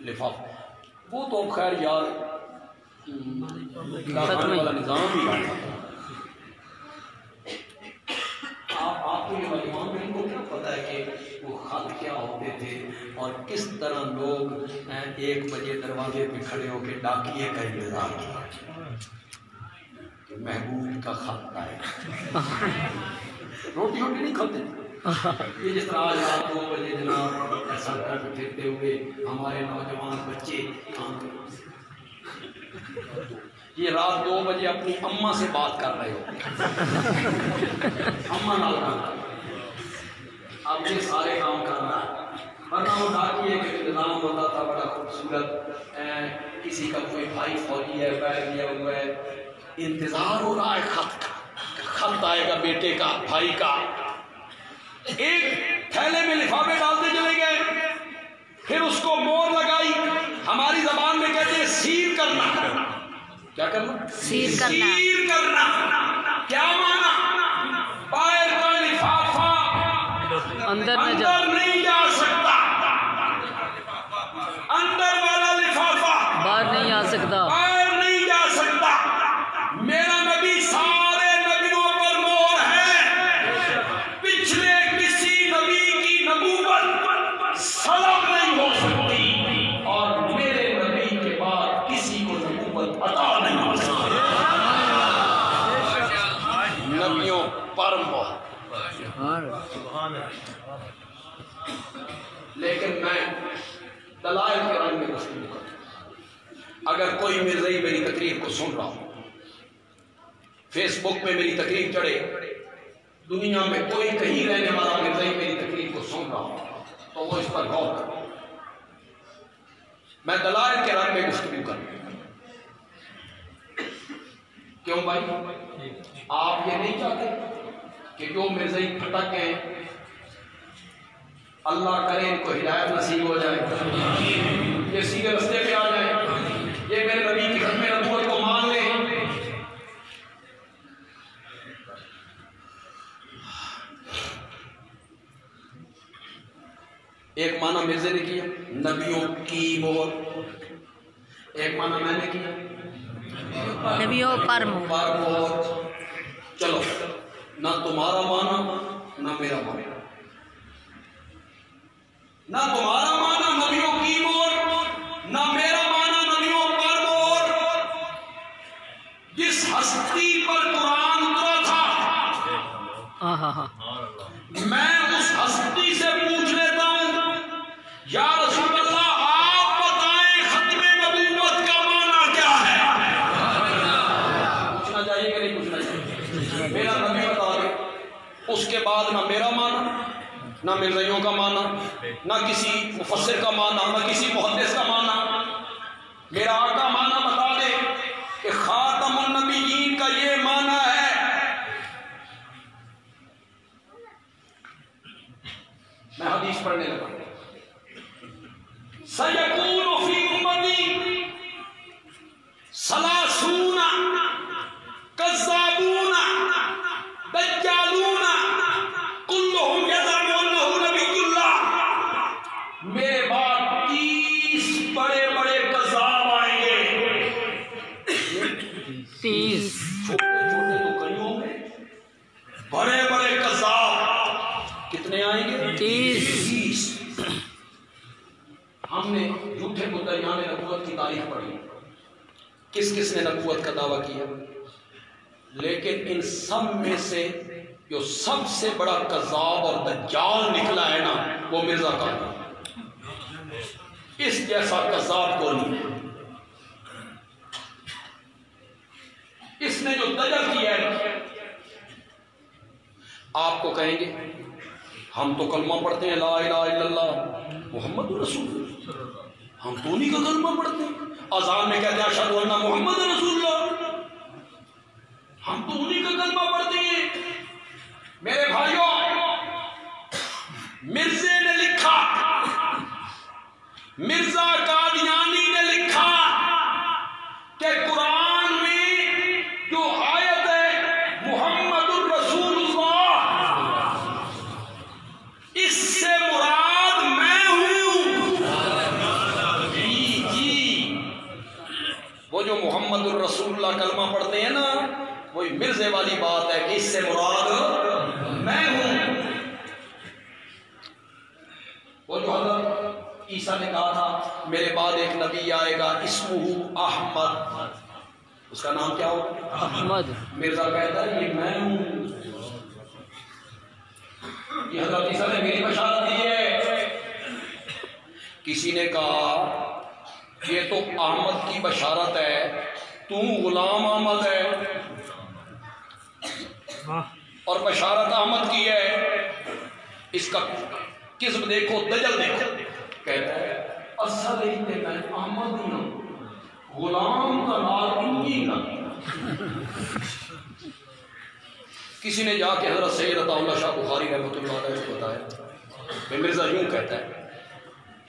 لفافے، وہ تو خیر یار ڈاکخانے والا نظام بھی آپ کو یہ معلومات نہیں کو کیا پتا ہے کہ وہ خط کیا ہوتے تھے اور کس طرح لوگ 1 بجے دروازے پہ کھڑے ہو کے ڈاکیے کا انتظار کیا کہ محبوب کا خط آئے۔ روٹی نہیں کھاتے یہ جس طرح آج رات 2 بجے جناب ایسا کر پھرتے ہوئے ہمارے نوجوان بچے کام کرتے، یہ رات 2 بجے اپنی اماں سے بات کر رہے ہو، اماں نال اب یہ سارے کام کرنا ہے۔ ورنہ وہ ڈاکیے کا انتظام ہوتا تھا بڑا خوبصورت، کسی کا کوئی بھائی فوجی ہے بیٹھ لیا ہوا ہے، انتظار ہو رہا ہے خط آئے گا بیٹے کا، بھائی کا۔ ایک تھیلے میں لفافے ڈالتے چلے گئے، پھر اس کو مور لگائی، ہماری زبان میں کہتے ہیں سیل کرنا۔ کیا کرنا؟ سیل کرنا۔ سیل کرنا کیا معنی؟ باہر کا لفافہ اندر نہیں جا سکتا، اندر والا لفافہ باہر نہیں آ سکتا، باہر نہیں جا سکتا۔ میرا نبی سارے نبیوں پر مہر ہے، پچھلے کسی نبی کی نبوت سلب نہیں ہو سکتی اور میرے نبی کے بعد کسی کو نبوت عطا نہیں ہو سکتی۔ نبیوں پر مہر۔ لیکن میں دلائل کے رنگ میں گفتگو کرتا، اگر کوئی مرزائی میری تقریر کو سن رہا ہو، فیس بک پہ میری تقریر چڑھے، دنیا میں کوئی کہیں رہنے والا مرزائی میری تقریر کو سن رہا ہو تو وہ اس پر غور کرے۔ میں دلائل کے رنگ میں گفتگو کرتا، کیوں بھائی؟ آپ یہ نہیں چاہتے کہ جو مرزائی پھٹک گئے اللہ کرے ان کو ہدایت نصیب ہو جائے، یہ سیدھے رستے پہ آ جائیں، یہ میرے نبی کی ختم نبوت کو مان لیں۔ ایک معنی مرزے نے کیا نبیوں کی مہر، ایک معنی میں نے کیا نبیوں پر مہر۔ چلو نہ تمہارا معنی نہ میرا معنی، نہ تمہارا معنی نبیوں کی مہر، نہ میرا معنی نبیوں پر مہر۔ جس ہستی پر قرآن اترا تھا میں اس ہستی سے پوچھ لیتا ہوں، یا رسول اللہ آپ بتائیں ختم نبوت کا معنی کیا ہے؟ پوچھنا چاہیے کہ نہیں پوچھنا چاہیے؟ میرا نبی بتا دے، اس کے بعد نہ میرا معنی نہ مرزائیوں کا معنی، نہ کسی مفسر کا معنی، نہ کسی محدث کا معنی، میرا آقا معنی بتا دے کہ خاتم النبیین کا یہ معنی ہے وَسَيَكُونُ فِي أُمَّتِي ثَلَاثُونَ كَذَّابُونَ دَجَّالُونَ كُلُّهُمْ يَزْعُمُ أَنَّهُ نَبِيُّ اللَّهِ میرے بعد 30 بڑے بڑے کذاب آئیں گے. 30 چھوٹے چھوٹے تو کئی ہوں گے, بڑے بڑے کذاب کتنے آئیں گے؟ 30. ہم نے جھوٹے مدعیان نبوت کی تاریخ پڑھی, کس کس نے نبوت کا دعویٰ کیا, لیکن ان سب میں سے جو سب سے بڑا کذاب اور دجال نکلا ہے نا, وہ مرزا قادری. اس جیسا کذاب کو نہیں. اس نے جو دجل کیا ہے, آپ کو کہیں گے ہم تو کلمہ پڑھتے ہیں لا الہ الا اللہ محمد رسول اللہ, ہم تو انہی کا کلمہ پڑھتے ہیں. اذان میں کہتے ہیں اشہد ان محمد رسول اللہ, ہم تو انہی کا کلمہ پڑھتے ہیں. میرے بھائیوں, مرزے نے لکھا, مرزا قادیانی نے لکھا کہ قرآن میں جو آیت ہے محمد الرسول اللہ, اس سے مراد میں ہوں. جی جی, وہ جو محمد الرسول اللہ کلمہ پڑھتے ہیں نا, وہی مرزے والی بات ہے کہ اس سے مراد میں ہوں. وہ جو حضرت عیسیٰ نے کہا تھا میرے بعد ایک نبی آئے گا اسمہ احمد, اس کا نام کیا ہو؟ احمد. مرزا کہتا ہے یہ میں ہوں. یہ حضرت عیسیٰ نے میری بشارت دی ہے. کسی نے کہا یہ تو احمد کی بشارت ہے, تو غلام احمد ہے اور بشارت احمد کی ہے. اس کا کذب دیکھو, دجل دیکھو. کہتا ہے اصل ہی تے میں احمد ہی ہوں, غلام کا نال انجی کا. کسی نے جا کے حضرت سید عطا اللہ شاہ بخاری رحمۃ اللہ علیہ کو بتایا کہ مرزا یوں کہتا ہے.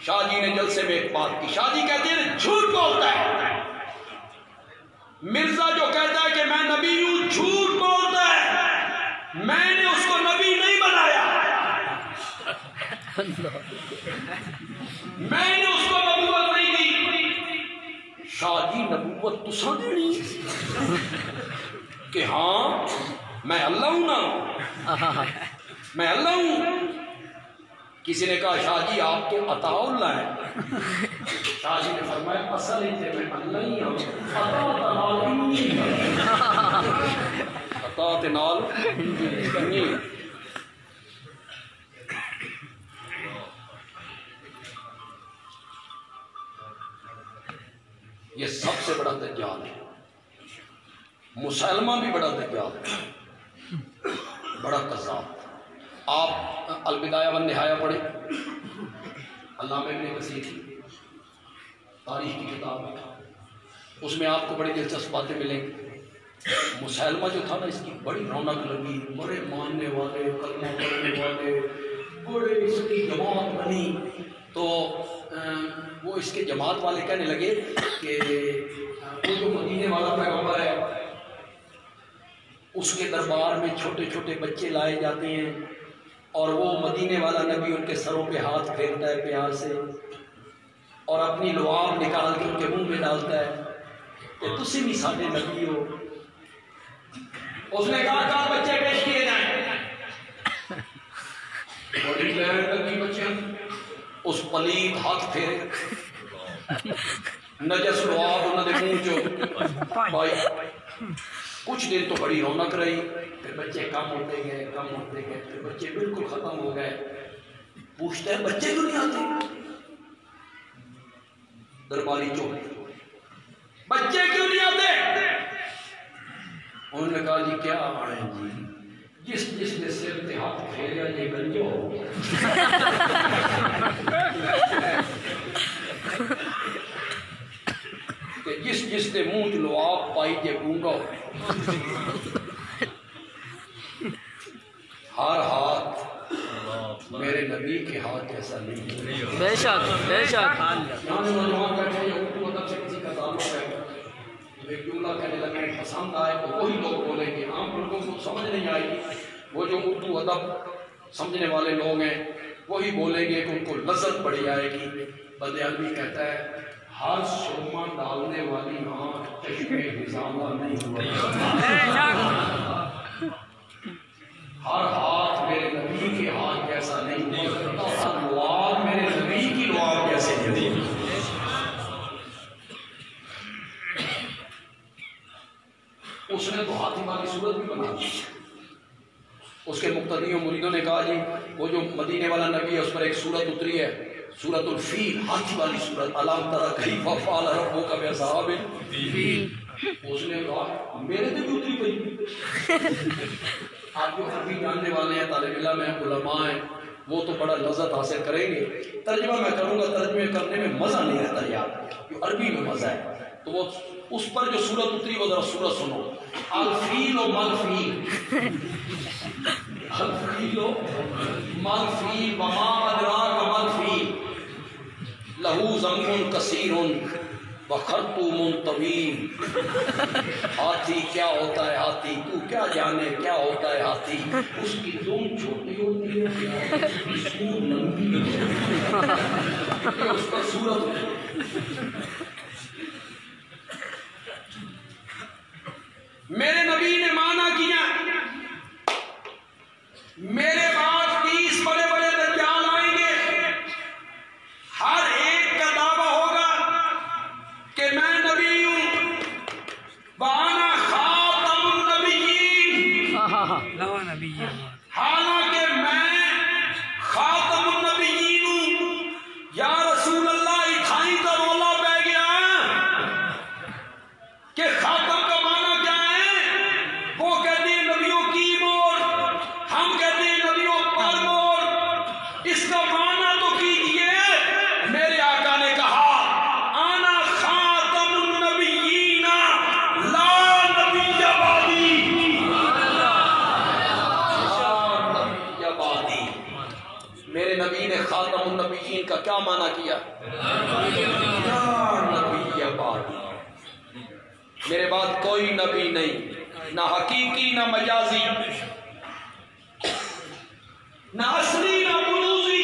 شاہ جی نے جلسے میں ایک بات کی, شاہ جی کہتے ہیں جھوٹ بولتا ہے. مرزا جو کہتا ہے کہ میں نبی ہوں جھوٹ بولتا ہے, میں نے اس کو نبی نہیں بنایا, میں نے اس کو نبوت نہیں دی. شاہ جی نبوت تساں دینی کہ ہاں میں اللہ ہوں نا, میں اللہ ہوں. کسی نے کہا شاہ جی آپ تو عطا اللہ ہیں. شاہ جی نے فرمایا اصل ہی میں اللہ ہی ہوں, عطا نال نہیں. یہ سب سے بڑا دجال ہے. مسلمہ بھی بڑا دجال ہے, بڑا کذاب. آپ البدایہ والنہایہ پڑھیں, علامہ ابن کثیر کی تاریخ کی کتاب ہے, اس میں آپ کو بڑی دلچسپ باتیں ملیں گی. مسلمہ جو تھا نا, اس کی بڑی رونق لگی, بڑے ماننے والے, کلمہ پڑھنے والے, بڑے اس کی جماعت بنی. تو وہ اس کے جماعت والے کہنے لگے کہ وہ جو مدینے والا پیغمبر ہے اس کے دربار میں چھوٹے چھوٹے بچے لائے جاتے ہیں اور وہ مدینے والا نبی ان کے سروں پہ ہاتھ پھیرتا ہے پیار سے اور اپنی لعاب نکال کے ان کے منہ میں ڈالتا ہے کہ تسی بھی سارے نبی ہو. اس نے کہا کہاں بچے پیش کیے جائیں, بچے اس پلید ہاتھ پھیرے, نجس لعاب انہوں نے منہ جو پائی. کچھ دن تو بڑی رونق رہی, پھر بچے کم ہوتے گئے, پھر بچے بالکل ختم ہو گئے. پوچھتے ہیں بچے کیوں نہیں آتے, درباری چوک, بچے کیوں نہیں آتے؟ انہوں نے کہا جی کیا آئے جی, جس نے سر پہ ہاتھ پھیریا یہ گنجو ہو گیا. کہ جس نے منہ لعاب پائی یہ گونگا ہو. ہر ہاتھ میرے نبی کے ہاتھ جیسا نہیں. بے شک بے شک. یہاں سامنے نوجوان بیٹھے ہیں اردو ادب سے کسی کا تعلق ہے، ایک جملہ کہنے لگے پسند آئے تو وہی لوگ بولیں گے، عام لوگوں کو سمجھ نہیں آئے گی، وہ جو اردو ادب سمجھنے والے لوگ ہیں وہی بولیں گے کہ ان کو لذت بڑی آئے گی۔ بد عالمی کہتا ہے ہر سرما ڈالنے والی آنکھ چشمے نظامہ نہیں ہوتی، ہر ہاتھ میرے نبی کے ہاتھ جیسا نہیں ہو سکتا، ہر لعاب میرے نبی کی لعاب جیسے نہیں ہو سکتا۔ اس نے تو ہاتھی والی صورت بھی بنا دی۔ اس کے مقتدیوں مریدوں نے کہا جی وہ جو مدینے والا نبی ہے اس پر ایک صورت اتری ہے، سورۃ الفیل، ہاتھی والی صورت، الم تری کیف فعل ربک باصحاب الفیل۔ اس نے کہا میرے تو بھی اتری پئی۔ آپ جو عربی جاننے والے ہیں، طالب علم ہیں، علماء ہیں، وہ تو بڑا لذت حاصل کریں گے۔ ترجمہ میں کروں گا، ترجمے کرنے میں مزہ نہیں رہتا یار، جو عربی میں مزہ ہے تو وہ اس پر جو صورت اتری وہ ذرا صورت سنو۔ الفیل و ملفیل، الفیل و ملفیل وما ادراک ملفیل لہو ذنب کثیر وخرطوم طویل۔ ہاتھی کیا ہوتا ہے، ہاتھی تو کیا جانے کیا ہوتا ہے ہاتھی، اس کی دم چھوٹی ہوتی ہے اس کی سور لمبی ہوتی ہے، اس کا صورت۔ میرے نبی نے مانا کیا میرے بعد 20 بڑے بڑے دجال آئیں گے، ہر ایک کا دعویٰ ہوگا کہ میں نبی ہوں، وانا خاتم النبیین، حالانکہ میں خاتم النبیین ہوں۔ یا رسول اللہ اتھائی کا رولا پہ گیا کہ خاتم کا معنی کیا ہے؟ وہ کہتے ہیں نبیوں کی مور، ہم کہتے ہیں نبیوں پر مور، اس کا معنی تو کیجئے۔ میرے آقا نے کہا انا خاتم النبیین لا نبی بعدی، نبی بعدی۔ میرے نبی نے خاتم النبیین کا کیا معنی کیا؟ لا نبی بعدی، میرے بعد کوئی نبی نہیں، نہ حقیقی نہ مجازی، نہ اصلی نہ بروزی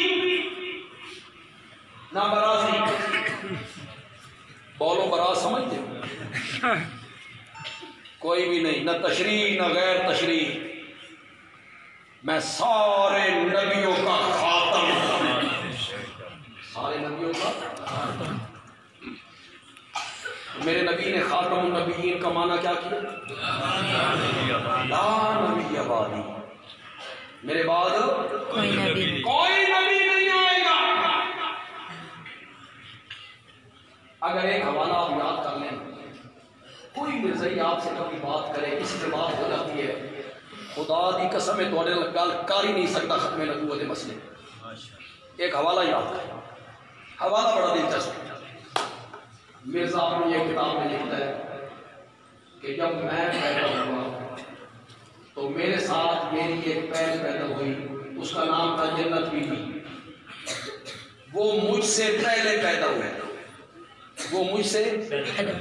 نہ برازی۔ بولو براز سمجھتے ہو؟ کوئی بھی نہیں، نہ تشریح نہ غیر تشریح، میں سارے نبیوں کا خاتم ہوں، سارے نبیوں کا خاتم۔ میرے نبی نے خاتم النبیین کا معنی کیا کیا؟ لا نبی بعدی، میرے بعد کوئی نبی نہیں آئے گا۔ اگر ایک حوالہ آپ یاد کر لیں، کوئی مرزائی آپ سے کبھی بات کرے، کسی سے بات ہو جاتی ہے، خدا دی قسم ہے تو گل کر ہی نہیں سکتا ختم نبوت مسئلے۔ ایک حوالہ یاد کریں، حوالہ بڑا دلچسپ ہے۔ مرزا آپ نے یہ کتاب میں لکھتا ہے کہ جب میں پیدا ہوا تو میرے ساتھ میری ایک پہل پیدا ہوئی، اس کا نام تھا جنت بی بی۔ وہ مجھ سے پہلے پیدا ہوئے، وہ مجھ سے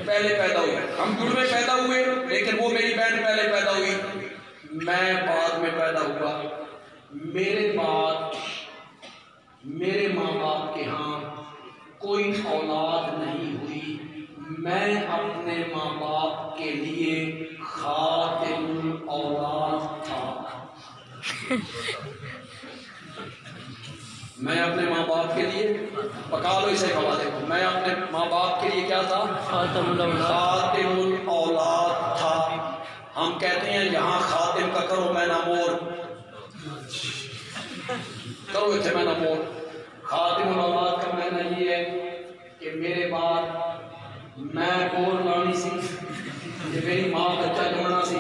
پہلے پیدا ہوئے، ہم جڑ میں پیدا ہوئے لیکن وہ میری بہن پہلے پیدا ہوئی، میں بعد میں پیدا ہوا۔ میرے بعد میرے ماں باپ کے ہاں کوئی اولاد نہیں ہوئی، میں اپنے ماں باپ کے لیے خاتم الاولاد تھا۔ میں اپنے ماں باپ کے لیے، پکا لو اسے حوالے کو، میں اپنے ماں باپ کے لیے کیا تھا؟ خاتم الاولاد تھا۔ ہم کہتے ہیں یہاں خاتم کا کرو میں نامور، کرو اسے میں نامور۔ خاتم الاولاد کا معنی یہ ہے کہ میرے بعد میں بول لانی سی، کہ میری ماں بچہ جمنا سی،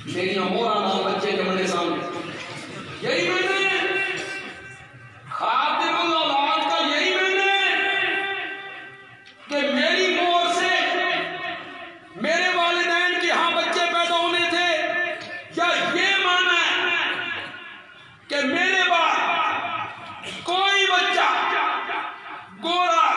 میری امورا نام بچے جمنے سامنے، یہی میں نے خاتم الاولاد کا، یہی میں نے کہ میری مور سے میرے والدین کے ہاں بچے پیدا ہونے تھے، یا یہ معنی ہے کہ میرے بعد کوئی بچہ گورا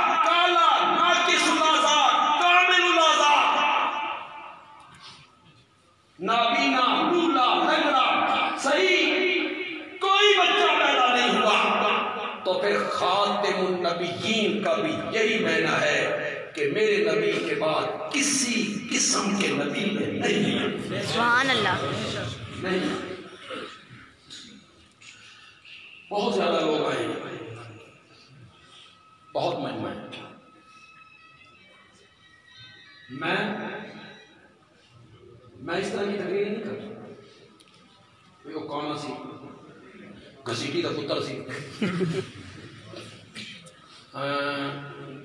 دینا ہے کہ میرے نبی کے بعد کسی قسم کے نبی میں نہیں ہے. سبحان اللہ. نہیں. بہت زیادہ لوگ آئے ہیں, بہت مہمان. میں اس طرح کی تقریر نہیں کرتا. وہ کون سی گھسیٹی کا پتر سی,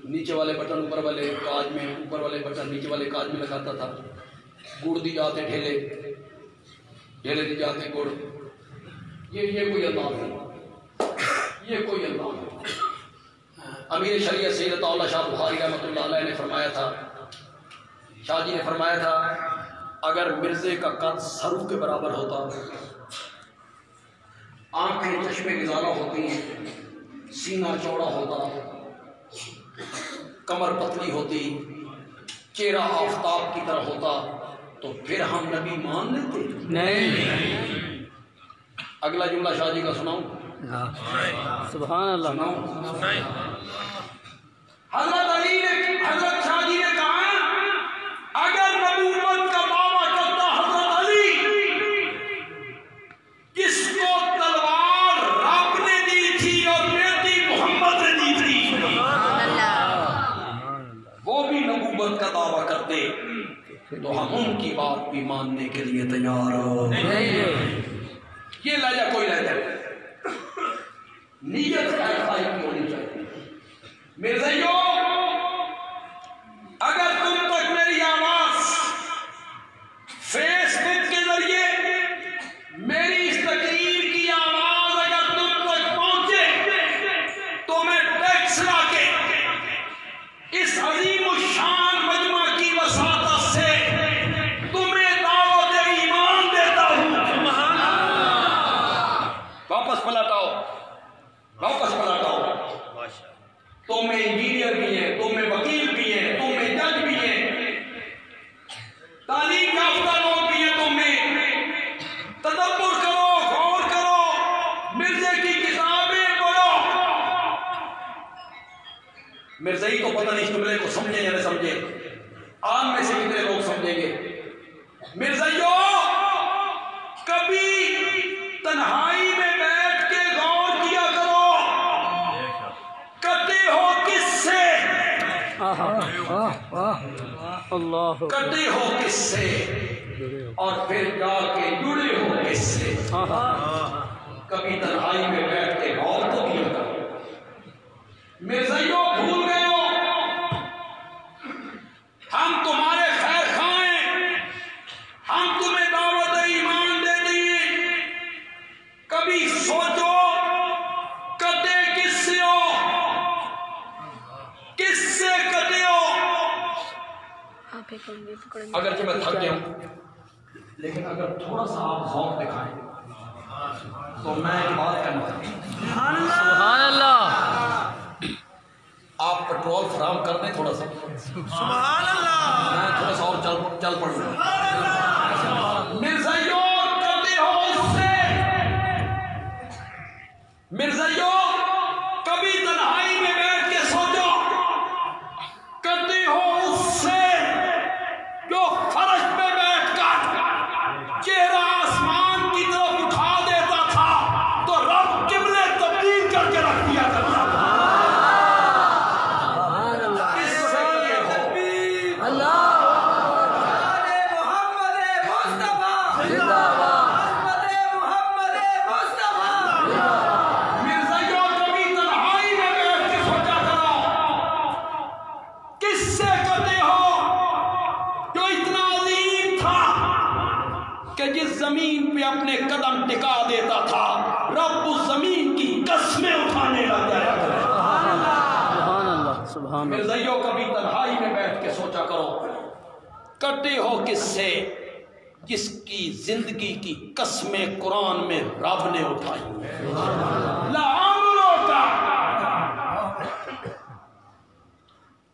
نیچے والے بٹن اوپر والے کاج میں, اوپر والے بٹن نیچے والے کاج میں لگاتا تھا. گڑ دی جاتے ڈھیلے, ڈھیلے دی جاتے گڑ. یہ کوئی انداز نہیں, یہ کوئی انداز نہیں. امیر شریعت سید عطا اللہ شاہ بخاری رحمۃ اللہ علیہ نے فرمایا تھا, شاہ جی نے فرمایا تھا, اگر مرزے کا قد سرو کے برابر ہوتا, آنکھیں چشمے گزارا ہوتی ہیں, سینہ چوڑا ہوتا, کمر پتلی ہوتی, چہرہ آفتاب کی طرح ہوتا, تو پھر ہم نبی مان لیتے نہیں. اگلا جملہ شاہ جی کا سناؤں. سبحان اللہ. حضرت علی نے, حضرت شاہ جی نے کہا اگر نبوت کا دعویٰ کرتا حضرت علی, جس کو تلوار رب نے دی تھی اور بیٹی محمد نے دی تھی, وہ بھی نبوت کا دعویٰ کرتے تو ہم ان کی بات بھی ماننے کے لیے تیار ہو. یہ لہجہ کوئی لہجہ نیت خائی کی ہونی چاہیے. مرزائیوں, اگر تم تک میری آواز فیس بک کے ذریعے, میری اس تقریر کی آواز اگر تم تک پہنچے تو میں ٹیکس لا کے اس عظیم الشان مجمع کی وساطت سے تمہیں دعوت ایمان دیتا ہوں. واپس پلٹاؤ, واپس پلٹاؤ. تم میں انجینئر بھی ہیں, تم میں وکیل بھی ہیں, تم میں جج بھی ہیں, تعلیم یافتہ لوگ بھی ہیں, تم میں تدبر کرو, غور کرو, مرزے کی کتابیں پڑھو. مرزائی کو پتہ نہیں اس جملے کو سمجھے یا نہ سمجھے, عام میں سے کتنے لوگ سمجھیں گے. مرزائیوں, کبھی تنہائی میں بیٹھ کے غور کیا کرو, کٹے ہو کس سے, کٹے ہو کس سے, اور پھر جا کے جڑے ہو کس سے. کبھی تنہائی میں بیٹھ کے غور تو کیا کرو. مرزائیوں, بھول گئے ہو ہم تمہارے خیر خواہ ہیں, ہم تمہیں دعوت ایمان دے دیے. کبھی سوچو کٹے کس سے ہو, کس سے کٹے ہو. اگرچہ میں تھک گیا ہوں, لیکن اگر تھوڑا سا آپ ذوق دکھائیں تو میں ایک بات کہنا چاہتا ہوں. سبحان اللہ. آپ پٹرول فراہم کر دیں تھوڑا سا. سبحان اللہ. میں تھوڑا سا اور چل پڑوں گا. مرزائیوں, کٹے ہو اس سے. مرزائیوں, کبھی تنہائی میں بیٹھ کے سوچو, کٹے ہو اس سے جو فرش پہ بیٹھ کر چہرہ آسمان کی طرف اٹھا دیتا تھا تو رب قبلے تبدیل کر کے رکھ دیا کرتا تھا. کس سے یہ ہو. مرزائیوں, کبھی تنہائی میں بیٹھ کے سوچا کرو, کس سے کٹے ہو جو اتنا عظیم تھا کہ جس زمین پہ اپنے قدم ٹکا دیتا تھا رب اس زمین کی قسمیں اٹھانے لگ جایا کرتا. سبحان اللہ. سبحان اللہ. مرزائیوں, کبھی تنہائی میں بیٹھ کے سوچا کرو, کٹے ہو کس سے جس کی زندگی کی قسمیں قرآن میں رب نے اٹھائی. لعمرو کا,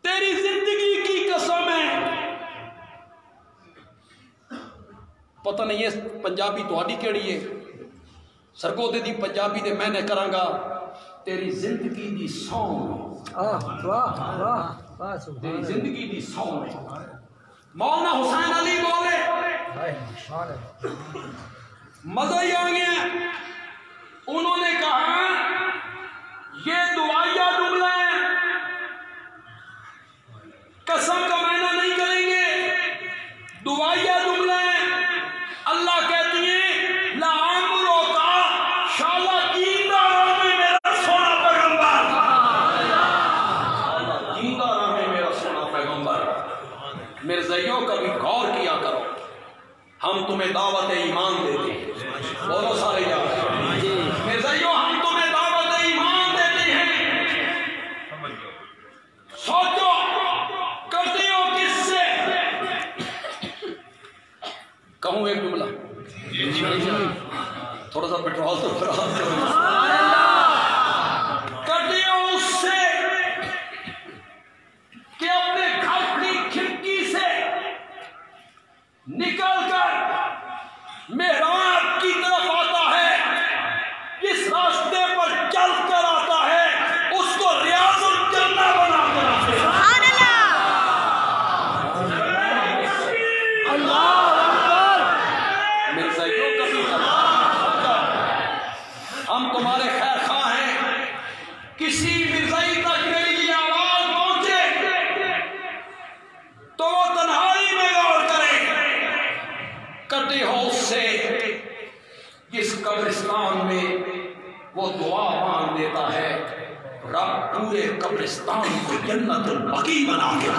تیری زندگی کی قسم ہے. پتہ نہیں یہ پنجابی تہاڈی کیڑی ہے, سرگودے دی پنجابی دے میں نے کرانگا تیری زندگی دی سونگ. تیری زندگی دی سو میں مولانا حسین علی بولے مزہ ہی آ گیا. انہوں نے کہا یہ دعائیہ جملہ ہے, قسم کا معنی نہیں کریں گے, دعائیہ جملہ ہے. اللہ کہتی ہیں لعمرو کا شالا جیندہ رہے میرا سونا پیغمبر, جیندہ رہے میرا سونا پیغمبر. مرزائیوں کبھی غور کیا کرو, ہم تمہیں دعوت ایمان دیتے ہیں. بولو سارے یاد, مرزائیوں ہم تمہیں دعوت ایمان دیتے ہیں. سوچو کرتے ہو کس سے. کہوں ایک جملہ, تھوڑا سا پیٹرول تو خراب کرتے ہو اس سے کہ اپنے گھر کی کھڑکی سے نکل کر محراب کی طرف آتا ہے, جس راستے پر چل کر آتا ہے اس کو ریاض الجنہ بنا کر آتے ہیں. مرزائیوں کبھی ہم تمہارے خیر خواہ ہیں, کسی مرزائی تک میری یہ آواز پہنچے تو وہ تنہائی میں غور کرے. کٹے ہو اس سے جس قبرستان میں وہ دعا مانگ دیتا ہے, رب پورے قبرستان کو جنت البقیع بنا کے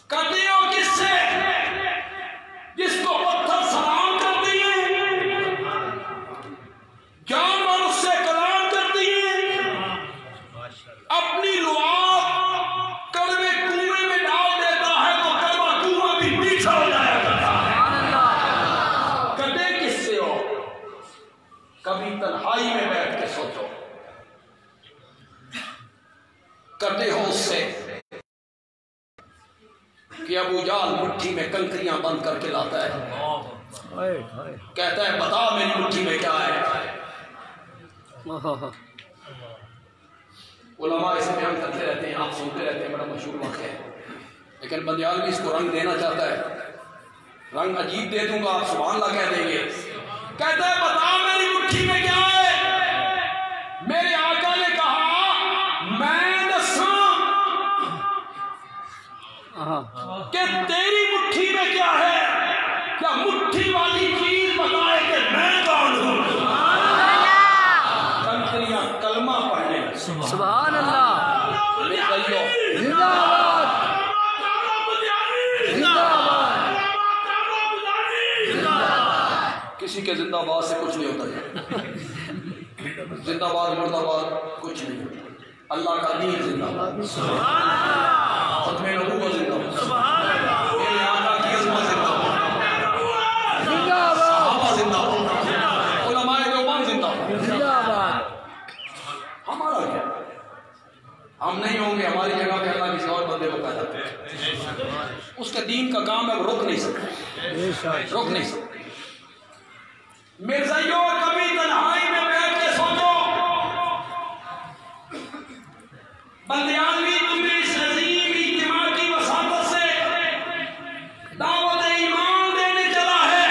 کٹے ہو کس سے جس کو پتھر سلام کرتی ہیں, جانور اس سے کلام کرتی ہیں, اپنی لعاب کڑوے کنویں میں ڈال دیتا ہے تو کڑوا کنواں بھی میٹھا ہو جایا کرتا ہے. کٹے کس سے ہو, کبھی تنہائی میں بیٹھ کے سوچو. کٹے ہو اس سے کہ ابو جال مٹھی میں کنکریاں بند کر کے لاتا ہے, کہتا ہے بتا میری مٹھی میں کیا ہے. علماء اسے بیان کرتے رہتے ہیں, آپ سنتے رہتے ہیں, بڑا مشہور واقعہ ہے. لیکن بندیال بھی اس کو رنگ دینا چاہتا ہے, رنگ عجیب دے دوں گا, آپ سبحان اللہ کہہ دیں گے. کہتا ہے بتا میری مٹھی میں کیا ہے. میرے آقا نے کہا میں دساں کہ تیری مٹھی میں کیا ہے, کیا مٹھی والی چیز بتائے کہ میں کون ہوں. کنکریاں کلمہ پڑھنے سبحان اللہ, زندہ باد, کسی کے زندہ باد سے کچھ نہیں ہوتا ہے. زندہ باد مردہ باد کچھ نہیں ہوتا. اللہ کا دین زندہ باد, ختم نبوت زندہ باد, میرے آقا کی عظمت زندہ باد, صحابہ زندہ باد, علماء دیوبند زندہ باد. ہمارا کیا, ہم نہیں ہوں گے, ہماری جگہ پہ اللہ کسی اور بندے کو پیدا کرے. اس کے دین کا کام ہے, وہ روک نہیں سکتے, روک نہیں سکتے. مرزائیوں کبھی تنہائی میں بیٹھ کے سوچو. بندیالوی تمہیں اس عظیم اجتماع کی وساطت سے دعوت ایمان دینے چلا ہے.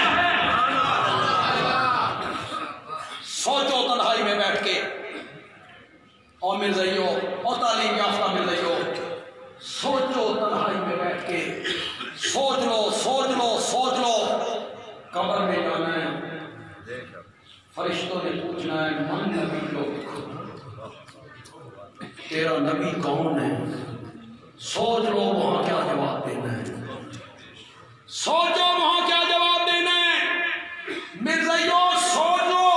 سوچو تنہائی میں بیٹھ کے, اور مرزائیوں اور تعلیم یافتہ مرزائیوں, سوچو تنہائی میں بیٹھ کے, سوچ لو سوچ لو سوچ لو. قبر میں جانا ہے, فرشتوں نے پوچھنا ہے من نبی لوگ, تیرا نبی کون ہے. سوچ لو وہاں کیا جواب دینا ہے, سوچو وہاں کیا جواب دینا ہے. مرزائیوں سوچ لو,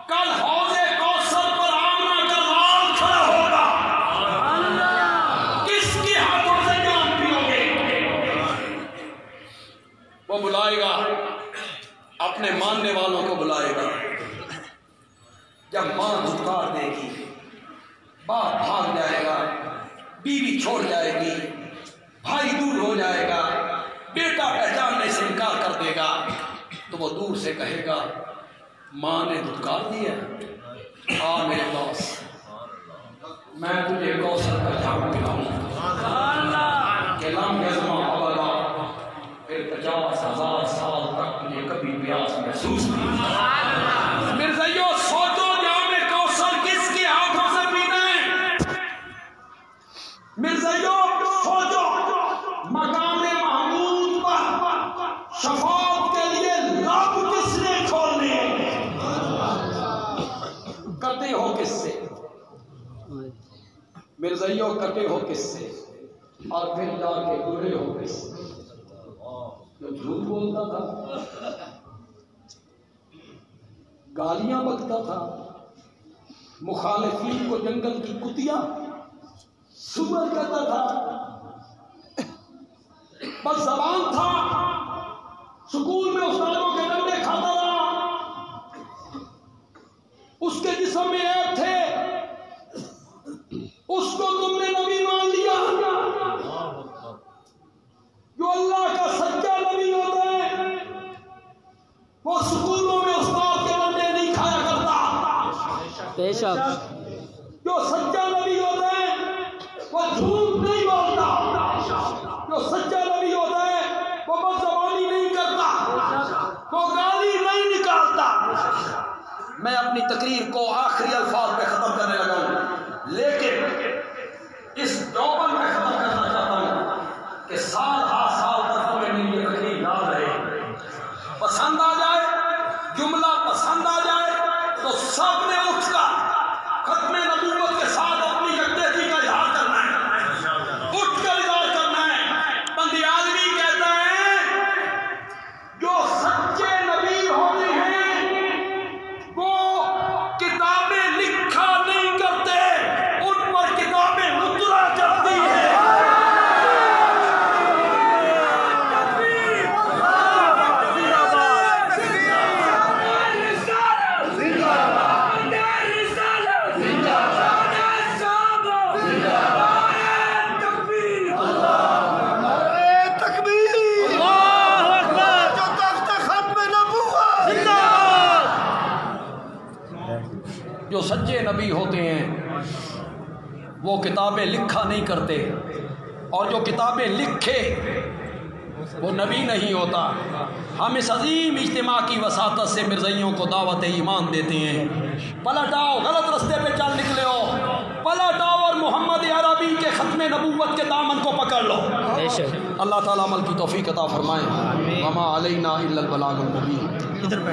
کل حوض کوثر پر آمنہ کا لال کھڑا ہوگا, کس کی ہاتھوں سے جان پیو گے. وہ بلائے گا اپنے ماننے والوں کو, بلائے گا. جب ماں دھتکار دے گی, باپ بھاگ جائے گا, بیوی چھوڑ جائے گی, بھائی دور ہو جائے گا, بیٹا پہچاننے سے انکار کر دے گا, تو وہ دور سے کہے گا ماں نے دھتکار دیا, آ میرے پاس، میں تجھے کوثر کا جام پلاؤں کہ لم یزما ابدا، پھر 50,000 سال تک تجھے کبھی پیاس محسوس نہیں ہوگی۔ مرزائیو سوچو جام کوثر کس کے ہاتھوں سے پینا ہے؟ مرزائیو سوچو مقام محمود پر شفاعت کے لیے لب کس نے کھولنے ہیں؟ کٹے ہو کس سے؟ مرزائیو کٹے ہو کس سے؟ اور پھر جا کے برے ہو کس سے؟ جو جھوٹ بولتا تھا، گالیاں بکتا تھا، مخالفین کو جنگل کی کتیا سور کہتا تھا، بس زبان تھا، سکول میں استادوں کے ڈنڈے کھاتا رہا، اس کے جسم میں عیب تھے، اس کو تم نے نبی مان لیا۔ جو اللہ کا سچا نبی ہوتا ہے وہ سکولوں میں استاد کے ڈنڈے نہیں کھایا کرتا۔ بے شک جو سچا نبی ہوتا ہے وہ جھوٹ نہیں بولتا، جو سچا نبی ہوتا ہے وہ بدزبانی نہیں کرتا، وہ گالی نہیں نکالتا۔ میں اپنی تقریر کو آخری الفاظ پہ ختم کرنے لگا ہوں، لیکن اس دوبن میں ختم کرنا چاہتا ہوں کہ سال ہر سال تک تمہیں میری یہ تقریر یاد رہے، پسند آ جائے، جملہ پسند آ جائے تو سب نے اٹھ کر ختم نبوت کے ساتھ اپنی یکجہتی کا اظہار کرنا ہے، اٹھ کر اظہار کرنا ہے۔ بندی آدمی کہتا ہے جو سچے نبی ہوتے ہیں وہ کتابیں لکھا نہیں کرتے، ان پر کتابیں مطلع کرتی ہیں۔ جو سچے نبی ہوتے ہیں وہ کتابیں لکھا نہیں کرتے، اور جو کتابیں لکھے وہ نبی نہیں ہوتا۔ ہم اس عظیم اجتماع کی وساطت سے مرزائیوں کو دعوت ایمان دیتے ہیں، پلٹ آؤ، غلط رستے پہ چل نکلے ہو، پلٹ آؤ اور محمد عربی کے ختم نبوت کے دامن کو پکڑ لو۔ اللہ تعالیٰ عمل کی توفیق عطا فرمائے۔ وما علینا الا البلاغ المبین۔